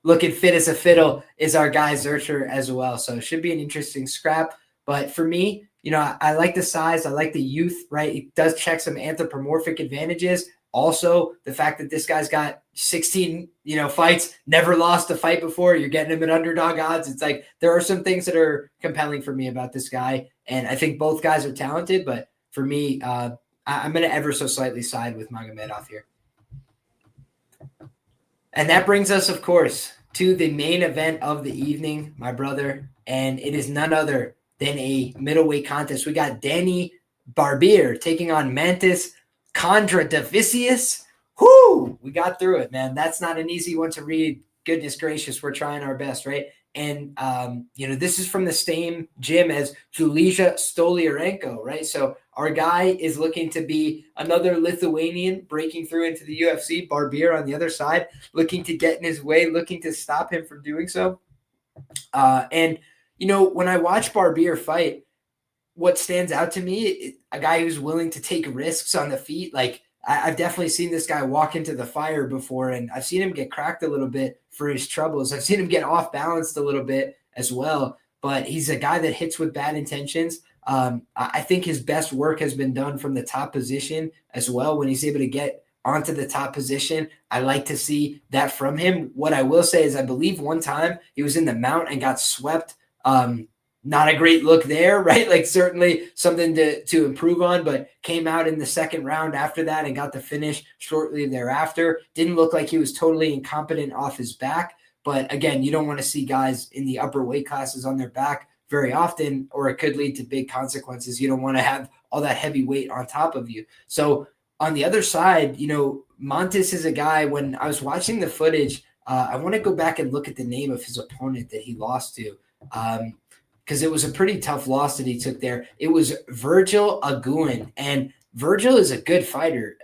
A: looking fit as a fiddle is our guy Zurcher as well. So it should be an interesting scrap. But for me, I like the size. I like the youth, right? It does check some anthropomorphic advantages. Also, the fact that this guy's got 16, fights, never lost a fight before. You're getting him at underdog odds. It's like there are some things that are compelling for me about this guy. And I think both guys are talented. But for me, I'm going to ever so slightly side with Magomedov here. And that brings us, of course, to the main event of the evening, my brother. And it is none other than a middleweight contest. We got Danny Barbir taking on Mantis Kondratavicius. Whoo! We got through it, man. That's not an easy one to read. Goodness gracious, we're trying our best, right? And, this is from the same gym as Julija Stoliarenko, right? So our guy is looking to be another Lithuanian breaking through into the UFC. Barbir on the other side, looking to get in his way, looking to stop him from doing so. And when I watch Barbir fight, what stands out to me is a guy who's willing to take risks on the feet. Like I've definitely seen this guy walk into the fire before, and I've seen him get cracked a little bit for his troubles. I've seen him get off balanced a little bit as well, but he's a guy that hits with bad intentions. I think his best work has been done from the top position as well. When he's able to get onto the top position, I like to see that from him. What I will say is I believe one time he was in the mount and got swept. Not a great look there, right? Like certainly something to improve on, but came out in the second round after that and got the finish shortly thereafter. Didn't look like he was totally incompetent off his back. But again, you don't want to see guys in the upper weight classes on their back very often, or it could lead to big consequences. You don't want to have all that heavy weight on top of you. So on the other side, Montes is a guy, when I was watching the footage, I want to go back and look at the name of his opponent that he lost to. Because it was a pretty tough loss that he took there. It was Virgil Aguin, and Virgil is a good fighter.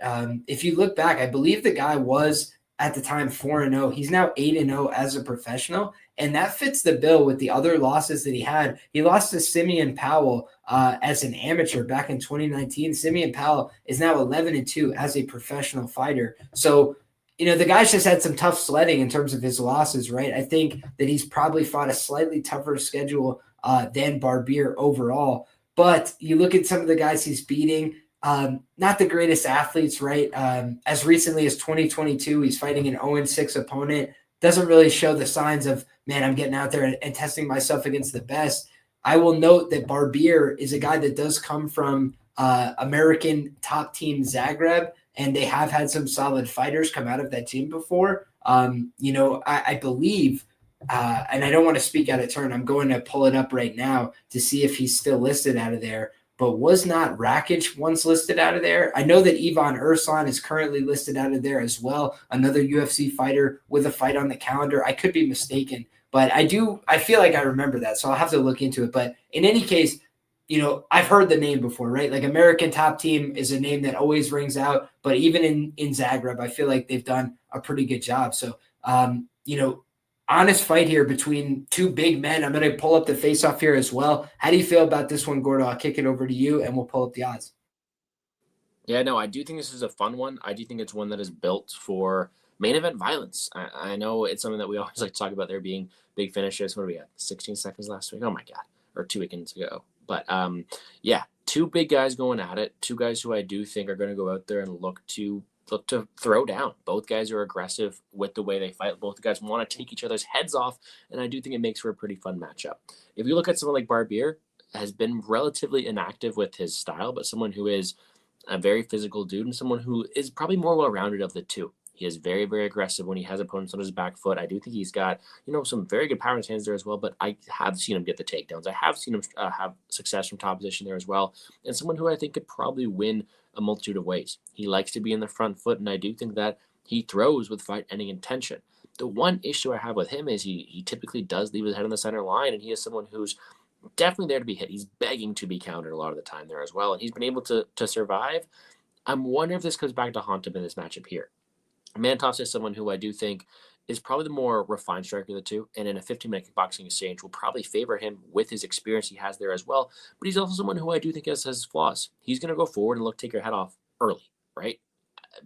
A: If you look back, I believe the guy was at the time 4-0. He's now 8-0 as a professional, and that fits the bill with the other losses that he had. He lost to Simeon Powell as an amateur back in 2019. Simeon Powell is now 11-2 as a professional fighter. So, the guy's just had some tough sledding in terms of his losses, right? I think that he's probably fought a slightly tougher schedule than Barbir overall. But you look at some of the guys he's beating, not the greatest athletes, right? As recently as 2022, he's fighting an 0-6 opponent. Doesn't really show the signs of, man, I'm getting out there and testing myself against the best. I will note that Barbir is a guy that does come from American top team Zagreb, and they have had some solid fighters come out of that gym before. I believe, and I don't want to speak out of turn, I'm going to pull it up right now to see if he's still listed out of there. But was not Rakic once listed out of there? I know that Ivan Ursan is currently listed out of there as well, another UFC fighter with a fight on the calendar. I could be mistaken, but I feel like I remember that, so I'll have to look into it. But in any case, I've heard the name before, right? Like American Top Team is a name that always rings out, but even in Zagreb, I feel like they've done a pretty good job. So, honest fight here between two big men. I'm going to pull up the face-off here as well. How do you feel about this one, Gordo? I'll kick it over to you, and we'll pull up the odds.
B: Yeah, no, I do think this is a fun one. I do think it's one that is built for main event violence. I know it's something that we always like to talk about, there being big finishes. What do we have? 16 seconds last week? Oh, my God. Or 2 weekends ago. But, yeah, two big guys going at it. Two guys who I do think are going to go out there and look to throw down. Both guys are aggressive with the way they fight. Both guys want to take each other's heads off, and I do think it makes for a pretty fun matchup. If you look at someone like Barbir, has been relatively inactive with his style, but someone who is a very physical dude and someone who is probably more well-rounded of the two. He is very, very aggressive when he has opponents on his back foot. I do think he's got, some very good power in his hands there as well, but I have seen him get the takedowns. I have seen him have success from top position there as well, and someone who I think could probably win a multitude of ways. He likes to be in the front foot, and I do think that he throws with fight-ending intention. The one issue I have with him is he typically does leave his head on the center line, and he is someone who's definitely there to be hit. He's begging to be countered a lot of the time there as well, and he's been able to survive. I'm wondering if this comes back to haunt him in this matchup here. Mantos is someone who I do think is probably the more refined striker of the two, and in a 15-minute kickboxing exchange will probably favor him with his experience he has there as well. But he's also someone who I do think has flaws. He's going to go forward and take your head off early, right?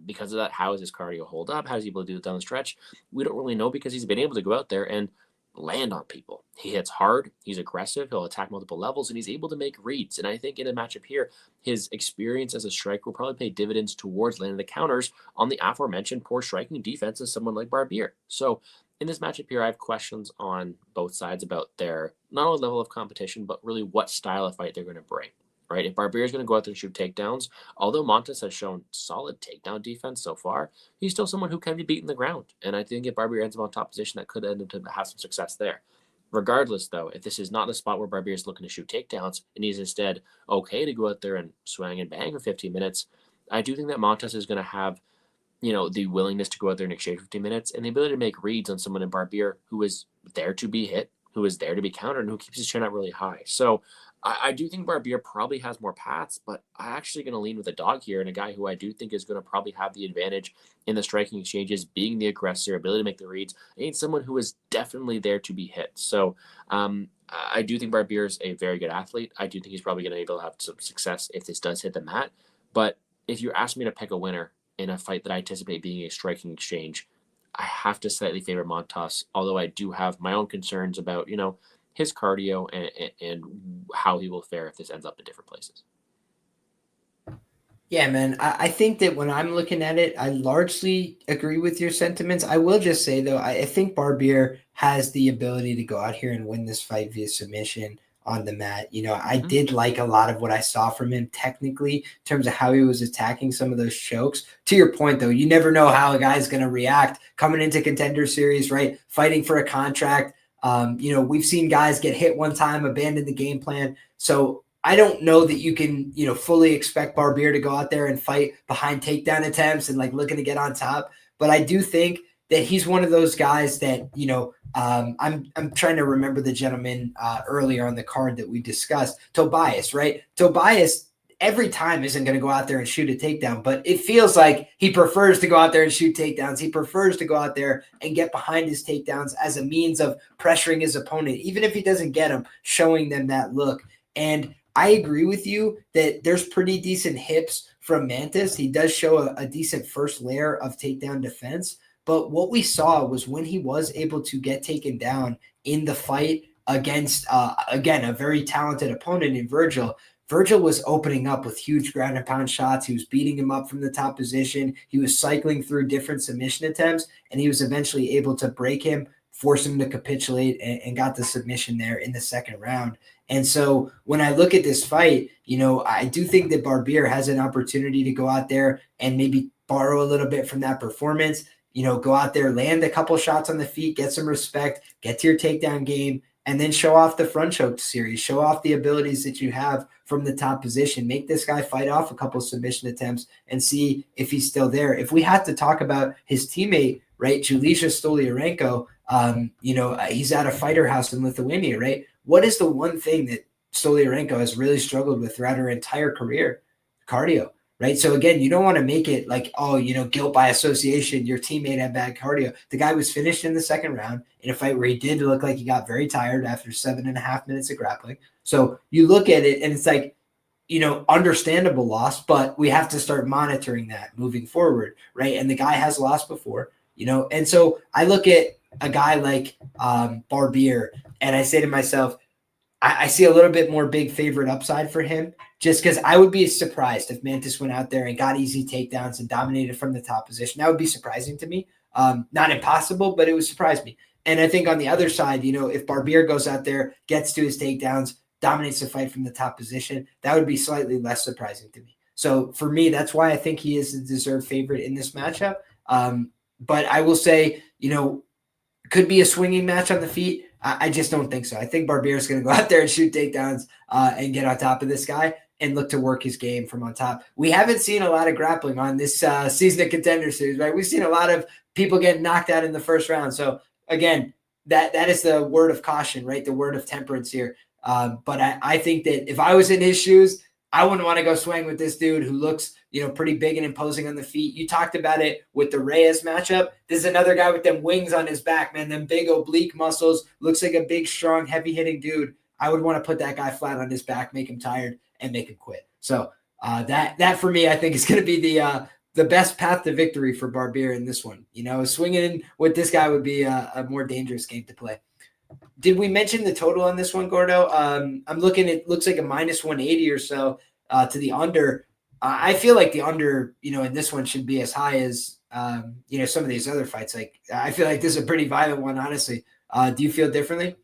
B: because of that, how is his cardio hold up? How is he able to do it down the stretch? We don't really know, because he's been able to go out there and land on people. He hits hard, he's aggressive, he'll attack multiple levels, and he's able to make reads. And I think in a matchup here, his experience as a striker will probably pay dividends towards landing the counters on the aforementioned poor striking defense of someone like Barbir. So in this matchup here, I have questions on both sides about their not only level of competition, but really what style of fight they're going to bring. Right? If Barbir is going to go out there and shoot takedowns, although Montes has shown solid takedown defense so far, he's still someone who can be beaten the ground. And I think if Barbir ends up on top position, that could end up to have some success there. Regardless, though, if this is not the spot where Barbir is looking to shoot takedowns and he's instead okay to go out there and swing and bang for 15 minutes, I do think that Montes is going to have, the willingness to go out there and exchange 15 minutes and the ability to make reads on someone in Barbir who is there to be hit, who is there to be countered, and who keeps his chin up really high. So I do think Barbir probably has more paths, but I'm actually going to lean with a dog here, and a guy who I do think is going to probably have the advantage in the striking exchanges, being the aggressor, ability to make the reads, and someone who is definitely there to be hit. So I do think Barbir is a very good athlete. I do think he's probably going to be able to have some success if this does hit the mat. But if you ask me to pick a winner in a fight that I anticipate being a striking exchange, I have to slightly favor Montas, although I do have my own concerns about, his cardio and how he will fare if this ends up in different places.
A: Yeah, man. I think that when I'm looking at it, I largely agree with your sentiments. I will just say, though, I think Barbir has the ability to go out here and win this fight via submission on the mat. I did like a lot of what I saw from him technically in terms of how he was attacking some of those chokes. To your point, though, you never know how a guy's going to react coming into Contender Series, right? Fighting for a contract. We've seen guys get hit one time, abandon the game plan. So I don't know that you can, fully expect Barbir to go out there and fight behind takedown attempts and looking to get on top. But I do think that he's one of those guys that, I'm trying to remember the gentleman earlier on the card that we discussed, Tobias, right? Tobias every time isn't going to go out there and shoot a takedown, but it feels like he prefers to go out there and shoot takedowns. He prefers to go out there and get behind his takedowns as a means of pressuring his opponent, even if he doesn't get them, showing them that look. And I agree with you that there's pretty decent hips from Mantis. He does show a decent first layer of takedown defense. But what we saw was when he was able to get taken down in the fight against, again, a very talented opponent in Virgil was opening up with huge ground and pound shots. He was beating him up from the top position. He was cycling through different submission attempts, and he was eventually able to break him, force him to capitulate, and got the submission there in the second round. And so when I look at this fight, I do think that Barbir has an opportunity to go out there and maybe borrow a little bit from that performance, go out there, land a couple shots on the feet, get some respect, get to your takedown game, and then show off the front choke series, show off the abilities that you have from the top position, make this guy fight off a couple submission attempts and see if he's still there. If we have to talk about his teammate, right, Julija Stoliarenko, he's at a fighter house in Lithuania, right? What is the one thing that Stoliarenko has really struggled with throughout her entire career? Cardio, right? So again, you don't want to make it like, guilt by association, your teammate had bad cardio. The guy was finished in the second round in a fight where he did look like he got very tired after 7.5 minutes of grappling. So you look at it and it's like, understandable loss, but we have to start monitoring that moving forward, right? And the guy has lost before, and so I look at a guy like Barbir and I say to myself, I see a little bit more big favorite upside for him, just because I would be surprised if Mantis went out there and got easy takedowns and dominated from the top position. That would be surprising to me. Not impossible, but it would surprise me. And I think on the other side, if Barbir goes out there, gets to his takedowns, dominates the fight from the top position, that would be slightly less surprising to me. So for me, that's why I think he is the deserved favorite in this matchup. But I will say, could be a swinging match on the feet. I just don't think so. I think Barbir is going to go out there and shoot takedowns and get on top of this guy and look to work his game from on top. We haven't seen a lot of grappling on this season of Contender Series, right? We've seen a lot of people getting knocked out in the first round. So again, that is the word of caution, right? The word of temperance here. But I think that if I was in his shoes, I wouldn't want to go swing with this dude who looks, pretty big and imposing on the feet. You talked about it with the Reyes matchup. This is another guy with them wings on his back, man. Them big oblique muscles. Looks like a big, strong, heavy-hitting dude. I would want to put that guy flat on his back, make him tired, and make him quit. So that for me, I think is going to be the best path to victory for Barbir in this one. Swinging with this guy would be a more dangerous game to play. Did we mention the total on this one, Gordo? I'm looking, it looks like a minus 180 or so to the under. I feel like the under, in this one should be as high as, some of these other fights. Like, I feel like this is a pretty violent one, honestly. Do you feel differently?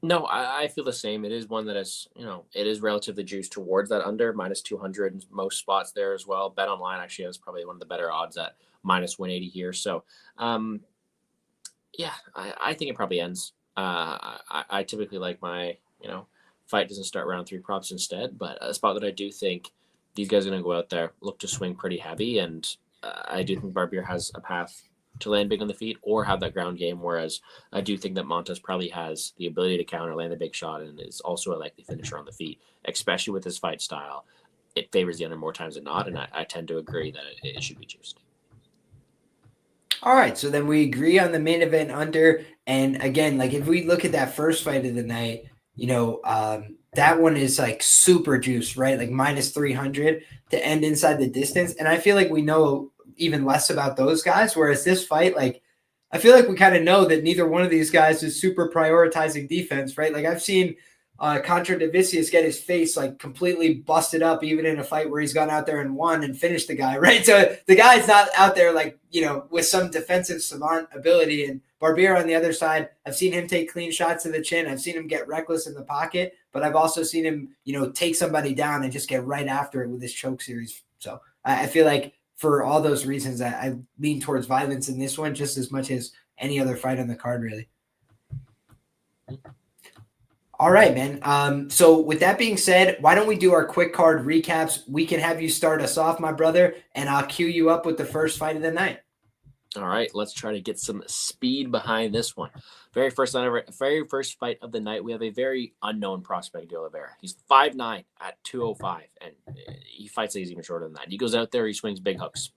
B: No, I feel the same. It is one that is, it is relatively juiced towards that under minus 200 in most spots there as well. Bet Online actually has probably one of the better odds at minus 180 here. So, yeah, I think it probably ends. I typically like my, fight doesn't start round 3 props instead, but a spot that I do think these guys are going to go out there, look to swing pretty heavy, and I do think Barbir has a path to land big on the feet or have that ground game, whereas I do think that Montes probably has the ability to counter, land a big shot, and is also a likely finisher on the feet, especially with his fight style. It favors the under more times than not, and I tend to agree that it should be juiced.
A: All right, so then we agree on the main event under, and again, like if we look at that first fight of the night, that one is like super juice, right? Like minus 300 to end inside the distance, and I feel like we know even less about those guys, whereas this fight, like I feel like we kind of know that neither one of these guys is super prioritizing defense, right? Like I've seen Kondratavicius get his face like completely busted up, even in a fight where he's gone out there and won and finished the guy, right? So the guy's not out there like, with some defensive savant ability. And Barbir on the other side, I've seen him take clean shots to the chin. I've seen him get reckless in the pocket, but I've also seen him, take somebody down and just get right after it with his choke series. So I feel like for all those reasons, I lean towards violence in this one just as much as any other fight on the card, really. All right, man. So with that being said, why don't we do our quick card recaps? We can have you start us off, my brother, and I'll cue you up with the first fight of the night.
B: All right, let's try to get some speed behind this one. Very first fight of the night, we have a very unknown prospect, Oliveira. He's 5'9" at 205, and he fights like he's even shorter than that. He goes out there, he swings big hooks.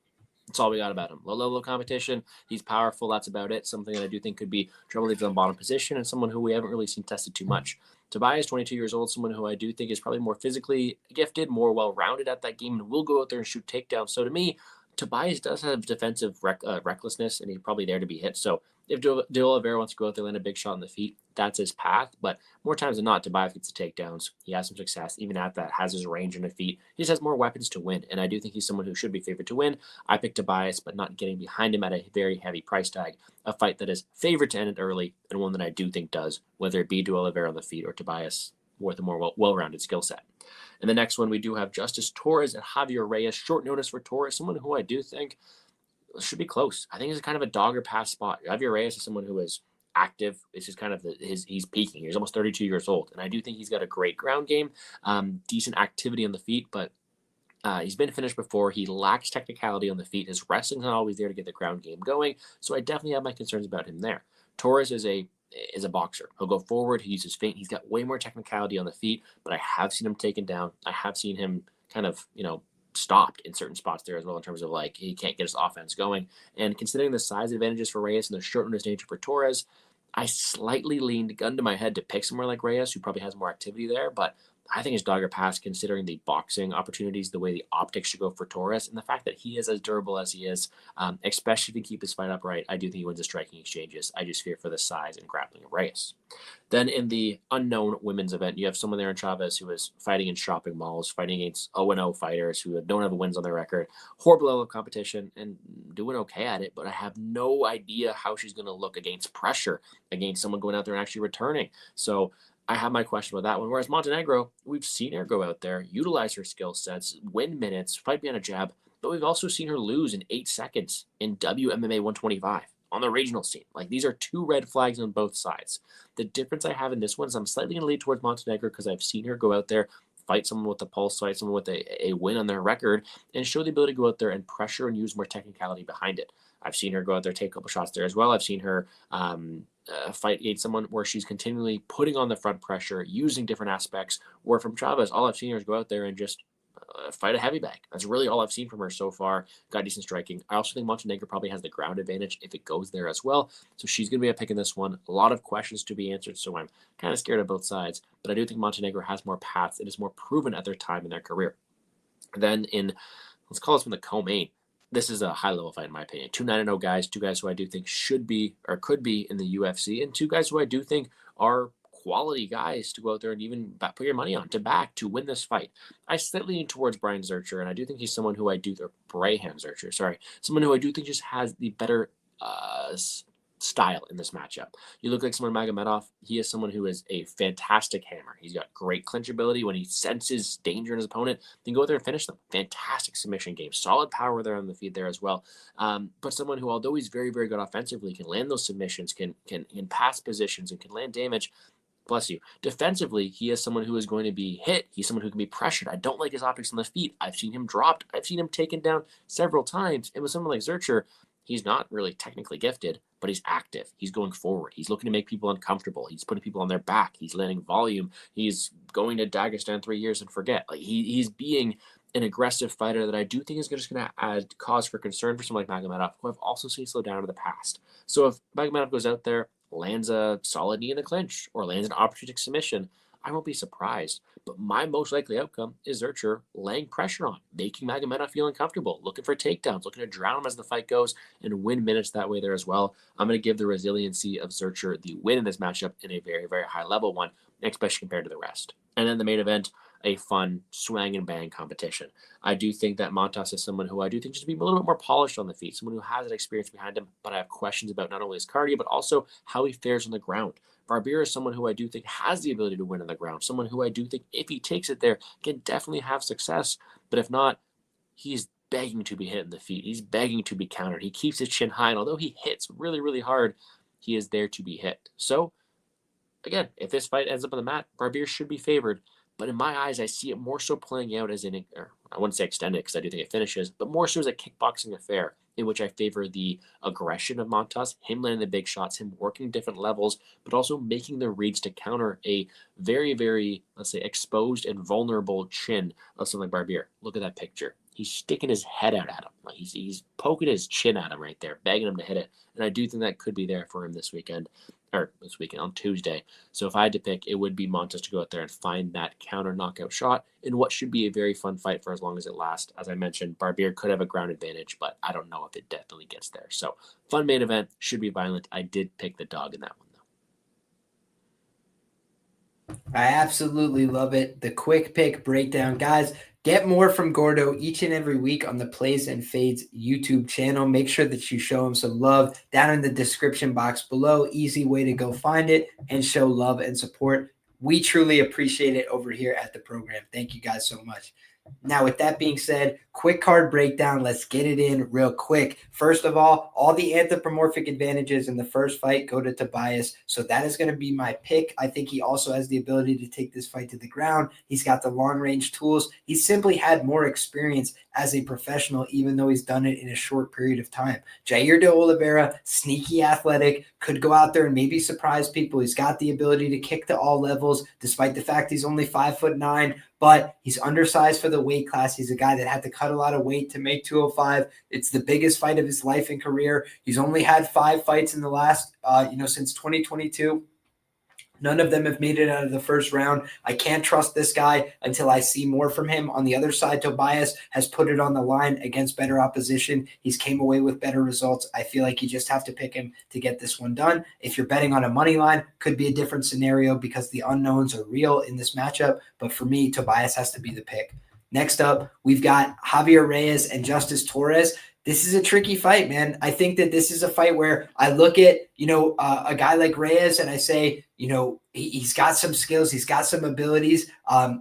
B: That's all we got about him. Low level of competition. He's powerful. That's about it. Something that I do think could be trouble if he's on bottom position, and someone who we haven't really seen tested too much. Tobias, 22 years old, someone who I do think is probably more physically gifted, more well-rounded at that game, and will go out there and shoot takedowns. So to me, Tobias does have defensive recklessness, and he's probably there to be hit. So if De Oliveira wants to go out there and land a big shot in the feet, that's his path. But more times than not, Tobias gets the takedowns. He has some success. Even at that, has his range in the feet. He just has more weapons to win. And I do think he's someone who should be favored to win. I picked Tobias, but not getting behind him at a very heavy price tag. A fight that is favored to end it early, and one that I do think does, whether it be De Oliveira on the feet or Tobias with a more well-rounded skill set. And the next one, we do have Justice Torres and Javier Reyes. Short notice for Torres, someone who I do think should be close. I think it's kind of a dog or pass spot. Javier Reyes is someone who is active. This is kind of he's peaking. He's almost 32 years old, and I do think he's got a great ground game, decent activity on the feet, but he's been finished before. He lacks technicality on the feet. His wrestling's not always there to get the ground game going, so I definitely have my concerns about him there. Torres is a boxer. He'll go forward. He uses feint. He's got way more technicality on the feet, but I have seen him taken down. I have seen him kind of, stopped in certain spots there as well in terms of like he can't get his offense going. And considering the size advantages for Reyes and the short notice nature for Torres, I slightly leaned gun to my head to pick somewhere like Reyes, who probably has more activity there, but I think it's dog or pass considering the boxing opportunities, the way the optics should go for Torres, and the fact that he is as durable as he is, especially if he keep his fight upright. I do think he wins the striking exchanges. I just fear for the size and grappling of Reyes. Then in the unknown women's event, you have someone there in Chavez who is fighting in shopping malls, fighting against 0-0 fighters who don't have wins on their record. Horrible level of competition and doing okay at it, but I have no idea how she's going to look against pressure, against someone going out there and actually returning. So I have my question about that one. Whereas Montenegro, we've seen her go out there, utilize her skill sets, win minutes, fight behind a jab, but we've also seen her lose in 8 seconds in WMMA 125 on the regional scene. Like, these are 2 red flags on both sides. The difference I have in this one is I'm slightly going to lead towards Montenegro because I've seen her go out there, fight someone with a pulse, fight someone with a win on their record, and show the ability to go out there and pressure and use more technicality behind it. I've seen her go out there, take a couple shots there as well. I've seen her fight against someone where she's continually putting on the front pressure, using different aspects, where from Chavez, all I've seen her is go out there and just fight a heavy bag. That's really all I've seen from her so far. Got decent striking. I also think Montenegro probably has the ground advantage if it goes there as well. So she's going to be a pick in this one. A lot of questions to be answered, so I'm kind of scared of both sides. But I do think Montenegro has more paths. It is more proven at their time in their career. Then let's call this one the co-main. this is a high-level fight in my opinion. 2 9-0 guys, two guys who I do think should be or could be in the UFC, and two guys who I do think are quality guys to go out there and even put your money on to win this fight. I slightly lean towards Brian Zurcher, and I do think he's someone who I do, or Braham Zurcher, sorry, someone who I do think just has the better style in this matchup. You look like someone Magomedov. He is someone who is a fantastic hammer. He's got great clinch ability. When he senses danger in his opponent, he can go out there and finish them. Fantastic submission game. Solid power there on the feet there as well. But someone who, although he's very, very good offensively, can land those submissions, can pass positions, and can land damage. Bless you. Defensively, he is someone who is going to be hit. He's someone who can be pressured. I don't like his optics on the feet. I've seen him dropped. I've seen him taken down several times. And with someone like Zurcher, he's not really technically gifted, but he's active. He's going forward. He's looking to make people uncomfortable. He's putting people on their back. He's landing volume. He's going to Dagestan 3 years and forget. Like he's being an aggressive fighter that I do think is just going to add cause for concern for someone like Magomedov, who I've also seen slow down in the past. So if Magomedov goes out there, lands a solid knee in the clinch, or lands an opportunistic submission, I won't be surprised. But my most likely outcome is Zurcher laying pressure on, making Magomedov feel uncomfortable, looking for takedowns, looking to drown him as the fight goes, and win minutes that way there as well. I'm going to give the resiliency of Zurcher the win in this matchup in a very, very high-level one, especially compared to the rest. And then the main event, a fun swang and bang competition. I do think that Montas is someone who I do think just to be a little bit more polished on the feet, someone who has that experience behind him, but I have questions about not only his cardio, but also how he fares on the ground. Barbir is someone who I do think has the ability to win on the ground, someone who I do think if he takes it there can definitely have success, but if not, he's begging to be hit in the feet. He's begging to be countered. He keeps his chin high, and although he hits really, really hard, he is there to be hit. So, again, if this fight ends up on the mat, Barbir should be favored. But in my eyes, I see it more so playing out as I wouldn't say extended because I do think it finishes, but more so as a kickboxing affair in which I favor the aggression of Montas, him landing the big shots, him working different levels, but also making the reads to counter a very, very, let's say, exposed and vulnerable chin of someone like Barbir. Look at that picture. He's sticking his head out at him. Like he's poking his chin at him right there, begging him to hit it. And I do think that could be there for him this weekend on Tuesday. So if I had to pick, it would be Montas to go out there and find that counter knockout shot in what should be a very fun fight for as long as it lasts. As I mentioned, Barbir could have a ground advantage, but I don't know if it definitely gets there. So fun main event, should be violent. I did pick the dog in that one, though.
A: I absolutely love it. The quick pick breakdown. Guys, get more from Gordo each and every week on the Plays and Fades YouTube channel. Make sure that you show him some love down in the description box below. Easy way to go find it and show love and support. We truly appreciate it over here at the program. Thank you guys so much. Now, with that being said, quick card breakdown. Let's get it in real quick. First of all the anthropomorphic advantages in the first fight go to Tobias. So that is going to be my pick. I think he also has the ability to take this fight to the ground. He's got the long-range tools. He's simply had more experience as a professional, even though he's done it in a short period of time. Jair de Oliveira, sneaky athletic, could go out there and maybe surprise people. He's got the ability to kick to all levels, despite the fact he's only 5'9", but he's undersized for the weight class. He's a guy that had to cut a lot of weight to make 205. It's the biggest fight of his life and career. He's only had 5 fights in the last, since 2022. None of them have made it out of the first round. I can't trust this guy until I see more from him. On the other side, Tobias has put it on the line against better opposition. He's came away with better results. I feel like you just have to pick him to get this one done. If you're betting on a money line, could be a different scenario because the unknowns are real in this matchup. But for me, Tobias has to be the pick. Next up, we've got Javier Reyes and Justice Torres. This is a tricky fight, man. I think that this is a fight where I look at, a guy like Reyes and I say, he's got some skills. He's got some abilities.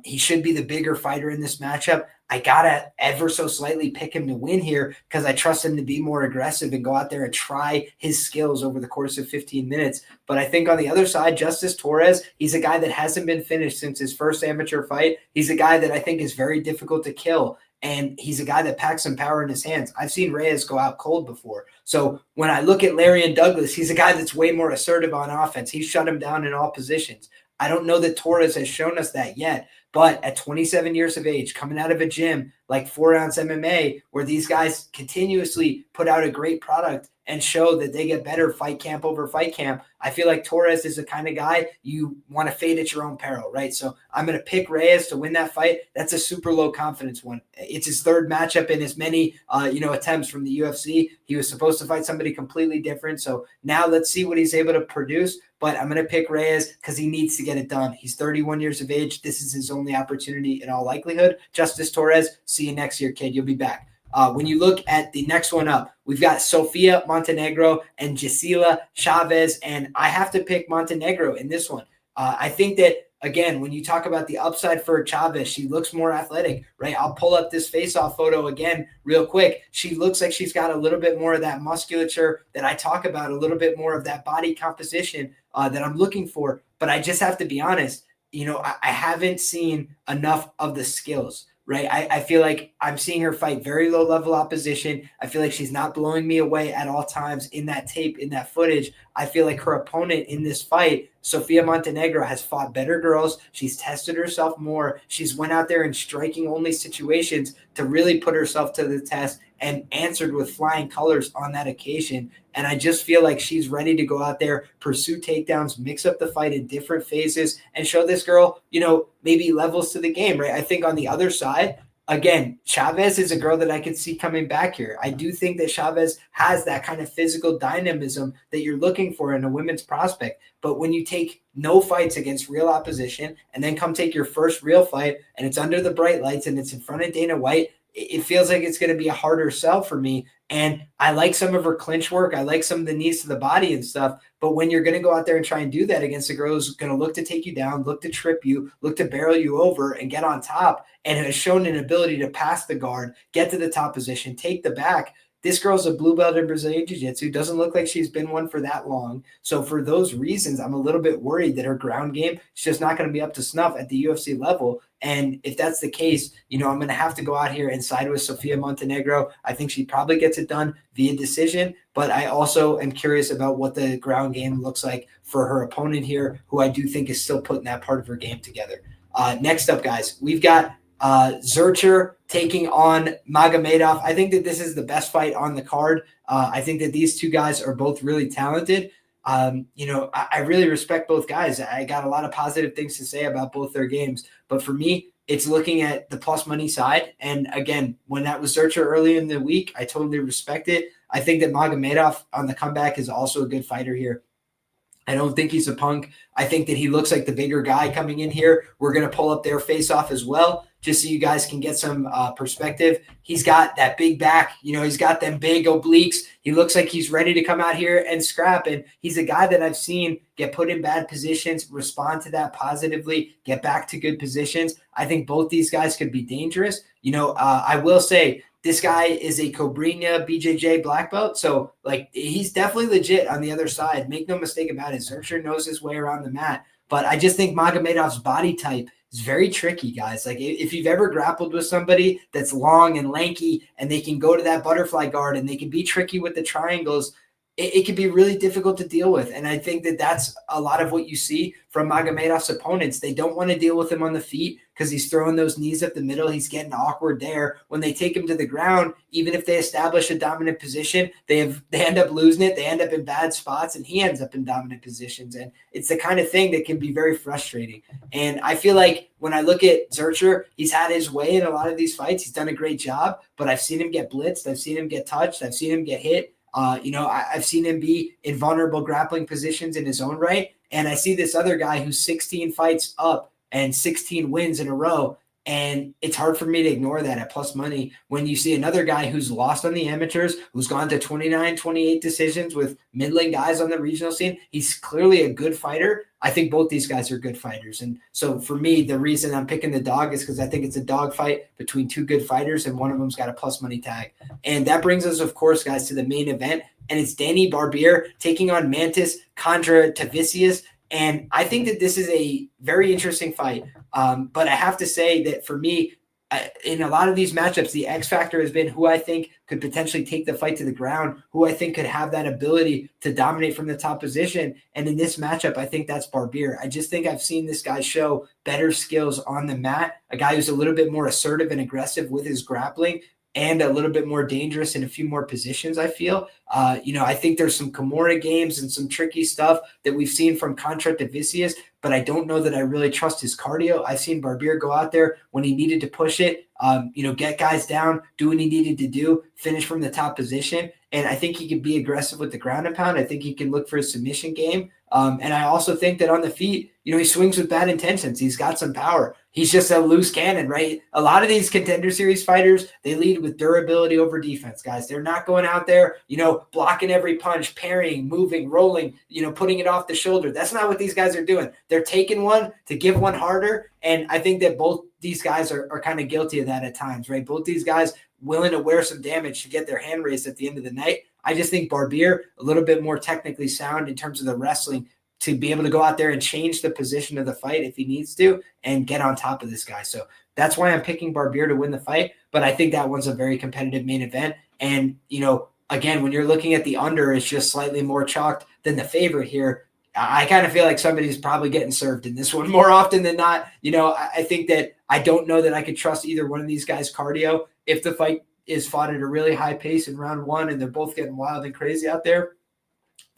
A: He should be the bigger fighter in this matchup. I got to ever so slightly pick him to win here because I trust him to be more aggressive and go out there and try his skills over the course of 15 minutes. But I think on the other side, Justice Torres, he's a guy that hasn't been finished since his first amateur fight. He's a guy that I think is very difficult to kill. And he's a guy that packs some power in his hands. I've seen Reyes go out cold before. So when I look at Larian Douglas, he's a guy that's way more assertive on offense. He's shut him down in all positions. I don't know that Torres has shown us that yet. But at 27 years of age, coming out of a gym, like 4-ounce MMA, where these guys continuously put out a great product and show that they get better fight camp over fight camp. I feel like Torres is the kind of guy you want to fade at your own peril, right? So I'm going to pick Reyes to win that fight. That's a super low confidence one. It's his third matchup in as many, attempts from the UFC. He was supposed to fight somebody completely different. So now let's see what he's able to produce. But I'm going to pick Reyes because he needs to get it done. He's 31 years of age. This is his only opportunity in all likelihood. Justice Torres, see you next year, kid. You'll be back. When you look at the next one up, we've got Sofia Montenegro and Gisela Chavez, and I have to pick Montenegro in this one. I think that, again, when you talk about the upside for Chavez, she looks more athletic, right? I'll pull up this face-off photo again real quick. She looks like she's got a little bit more of that musculature that I talk about, a little bit more of that body composition that I'm looking for. But I just have to be honest, I haven't seen enough of the skills. Right. I feel like I'm seeing her fight very low level opposition. I feel like she's not blowing me away at all times in that tape, in that footage. I feel like her opponent in this fight, Sofia Montenegro, has fought better girls. She's tested herself more. She's went out there in striking only situations to really put herself to the test and answered with flying colors on that occasion. And I just feel like she's ready to go out there, pursue takedowns, mix up the fight in different phases, and show this girl, maybe levels to the game, right? I think on the other side, again, Chavez is a girl that I could see coming back here. I do think that Chavez has that kind of physical dynamism that you're looking for in a women's prospect. But when you take no fights against real opposition and then come take your first real fight and it's under the bright lights and it's in front of Dana White, it feels like it's going to be a harder sell for me. And I like some of her clinch work. I like some of the knees to the body and stuff. But when you're going to go out there and try and do that against a girl who's going to look to take you down, look to trip you, look to barrel you over and get on top, and has shown an ability to pass the guard, get to the top position, take the back, this girl's a blue belt in Brazilian Jiu-Jitsu. Doesn't look like she's been one for that long. So for those reasons, I'm a little bit worried that her ground game is just not going to be up to snuff at the UFC level. And if that's the case, I'm going to have to go out here and side with Sofia Montenegro. I think she probably gets it done via decision, but I also am curious about what the ground game looks like for her opponent here, who I do think is still putting that part of her game together. Next up, guys, we've got Zurcher taking on Magomedov. I think that this is the best fight on the card. I think that these two guys are both really talented. I really respect both guys. I got a lot of positive things to say about both their games. But for me, it's looking at the plus money side. And again, when that was Zurcher early in the week, I totally respect it. I think that Magomedov on the comeback is also a good fighter here. I don't think he's a punk. I think that he looks like the bigger guy coming in here. We're going to pull up their face-off as well, just so you guys can get some perspective. He's got that big back. He's got them big obliques. He looks like he's ready to come out here and scrap. And he's a guy that I've seen get put in bad positions, respond to that positively, get back to good positions. I think both these guys could be dangerous. I will say, this guy is a Cobrinha BJJ black belt. So, he's definitely legit on the other side. Make no mistake about it. Zurcher knows his way around the mat. But I just think Magomedov's body type is very tricky, guys. If you've ever grappled with somebody that's long and lanky and they can go to that butterfly guard and they can be tricky with the triangles, it can be really difficult to deal with. And I think that that's a lot of what you see from Magomedov's opponents. They don't want to deal with him on the feet because he's throwing those knees up the middle. He's getting awkward there. When they take him to the ground, even if they establish a dominant position, they end up losing it. They end up in bad spots, and he ends up in dominant positions. And it's the kind of thing that can be very frustrating. And I feel like when I look at Zurcher, he's had his way in a lot of these fights. He's done a great job, but I've seen him get blitzed. I've seen him get touched. I've seen him get hit. I've seen him be in vulnerable grappling positions in his own right. And I see this other guy who's 16 fights up and 16 wins in a row. And it's hard for me to ignore that at plus money when you see another guy who's lost on the amateurs, who's gone to 29, 28 decisions with middling guys on the regional scene. He's clearly a good fighter. I think both these guys are good fighters. And so for me, the reason I'm picking the dog is because I think it's a dog fight between two good fighters, and one of them's got a plus money tag. And that brings us, of course, guys, to the main event. And it's Danny Barbir taking on Mantis Kondratavicius. And I think that this is a very interesting fight. But I have to say that for me, in a lot of these matchups, the X factor has been who I think could potentially take the fight to the ground, who I think could have that ability to dominate from the top position. And in this matchup, I think that's Barbir. I just think I've seen this guy show better skills on the mat, a guy who's a little bit more assertive and aggressive with his grappling, and a little bit more dangerous in a few more positions, I feel. I think there's some Kimura games and some tricky stuff that we've seen from Kondratavicius, but I don't know that I really trust his cardio. I've seen Barbir go out there when he needed to push it, get guys down, do what he needed to do, finish from the top position. And I think he can be aggressive with the ground and pound. I think he can look for a submission game. And I also think that on the feet, he swings with bad intentions. He's got some power. He's just a loose cannon, right? A lot of these Contender Series fighters, they lead with durability over defense, guys. They're not going out there, blocking every punch, parrying, moving, rolling, putting it off the shoulder. That's not what these guys are doing. They're taking one to give one harder. And I think that both these guys are kind of guilty of that at times, right? Both these guys willing to wear some damage to get their hand raised at the end of the night. I just think Barbir, a little bit more technically sound in terms of the wrestling, to be able to go out there and change the position of the fight if he needs to and get on top of this guy. So that's why I'm picking Barbir to win the fight. But I think that one's a very competitive main event. And, again, when you're looking at the under, it's just slightly more chalked than the favorite here. I kind of feel like somebody's probably getting served in this one more often than not. I think that I don't know that I could trust either one of these guys' cardio. If the fight is fought at a really high pace in round one and they're both getting wild and crazy out there,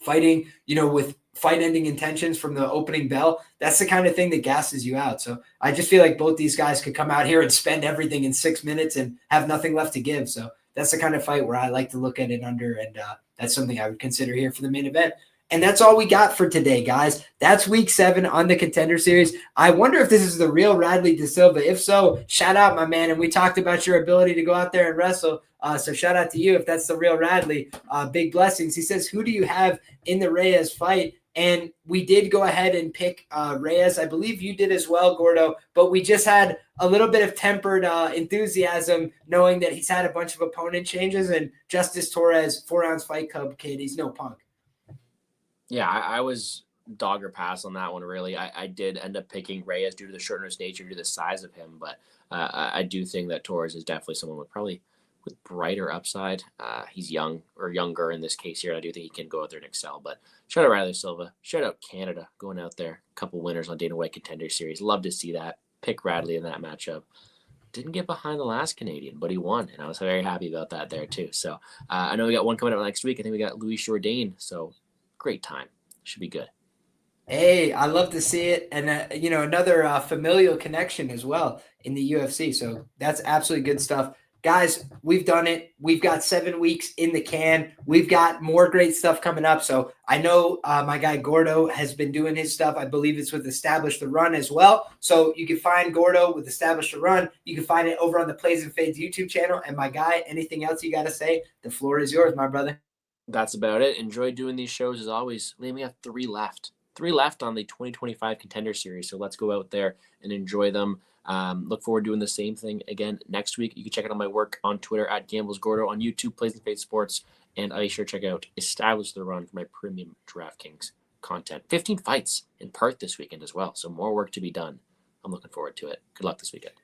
A: fighting, with fight-ending intentions from the opening bell, that's the kind of thing that gasses you out. So I just feel like both these guys could come out here and spend everything in 6 minutes and have nothing left to give. So that's the kind of fight where I like to look at it under, and that's something I would consider here for the main event. And that's all we got for today, guys. That's week 7 on the Contender Series. I wonder if this is the real Radley De Silva. If so, shout out, my man. And we talked about your ability to go out there and wrestle. So shout out to you if that's the real Radley. Big blessings. He says, who do you have in the Reyes fight? And we did go ahead and pick Reyes. I believe you did as well, Gordo. But we just had a little bit of tempered enthusiasm knowing that he's had a bunch of opponent changes. And Justice Torres, 4-ounce fight club kid, he's no punk.
B: Yeah, I was dog or pass on that one, really. I did end up picking Reyes due to the shortness nature, due to the size of him. But I do think that Torres is definitely someone with brighter upside. He's young, or younger in this case here. I do think he can go out there and excel. But shout out Radley Silva. Shout out Canada going out there. A couple winners on Dana White Contender Series. Love to see that. Pick Radley in that matchup. Didn't get behind the last Canadian, but he won. And I was very happy about that there too. So I know we got one coming up next week. I think we got Louis Jourdain. So great time. Should be good.
A: Hey, I love to see it. And, another familial connection as well in the UFC. So that's absolutely good stuff. Guys, we've done it. We've got 7 weeks in the can. We've got more great stuff coming up. So I know my guy Gordo has been doing his stuff. I believe it's with Establish the Run as well. So you can find Gordo with Establish the Run. You can find it over on the Plays and Fades YouTube channel. And my guy, anything else you got to say? The floor is yours, my brother.
B: That's about it. Enjoy doing these shows as always. Liam, we have 3 left. 3 left on the 2025 Contender Series. So let's go out there and enjoy them. Look forward to doing the same thing again next week. You can check out my work on Twitter at GamblesGordo, on YouTube, Plays and Fades Sports, and I sure check out Establish the Run for my premium DraftKings content. 15 fights in Perth this weekend as well, so more work to be done. I'm looking forward to it. Good luck this weekend.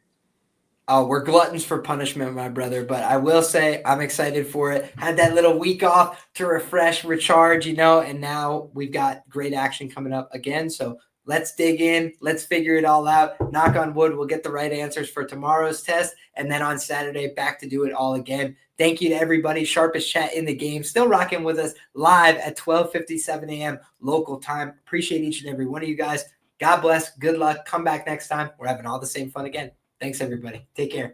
A: Oh, we're gluttons for punishment, my brother, but I will say I'm excited for it. Had that little week off to refresh, recharge, and now we've got great action coming up again. So let's dig in. Let's figure it all out. Knock on wood, we'll get the right answers for tomorrow's test, and then on Saturday, back to do it all again. Thank you to everybody. Sharpest chat in the game. Still rocking with us live at 12:57 a.m. local time. Appreciate each and every one of you guys. God bless. Good luck. Come back next time. We're having all the same fun again. Thanks, everybody. Take care.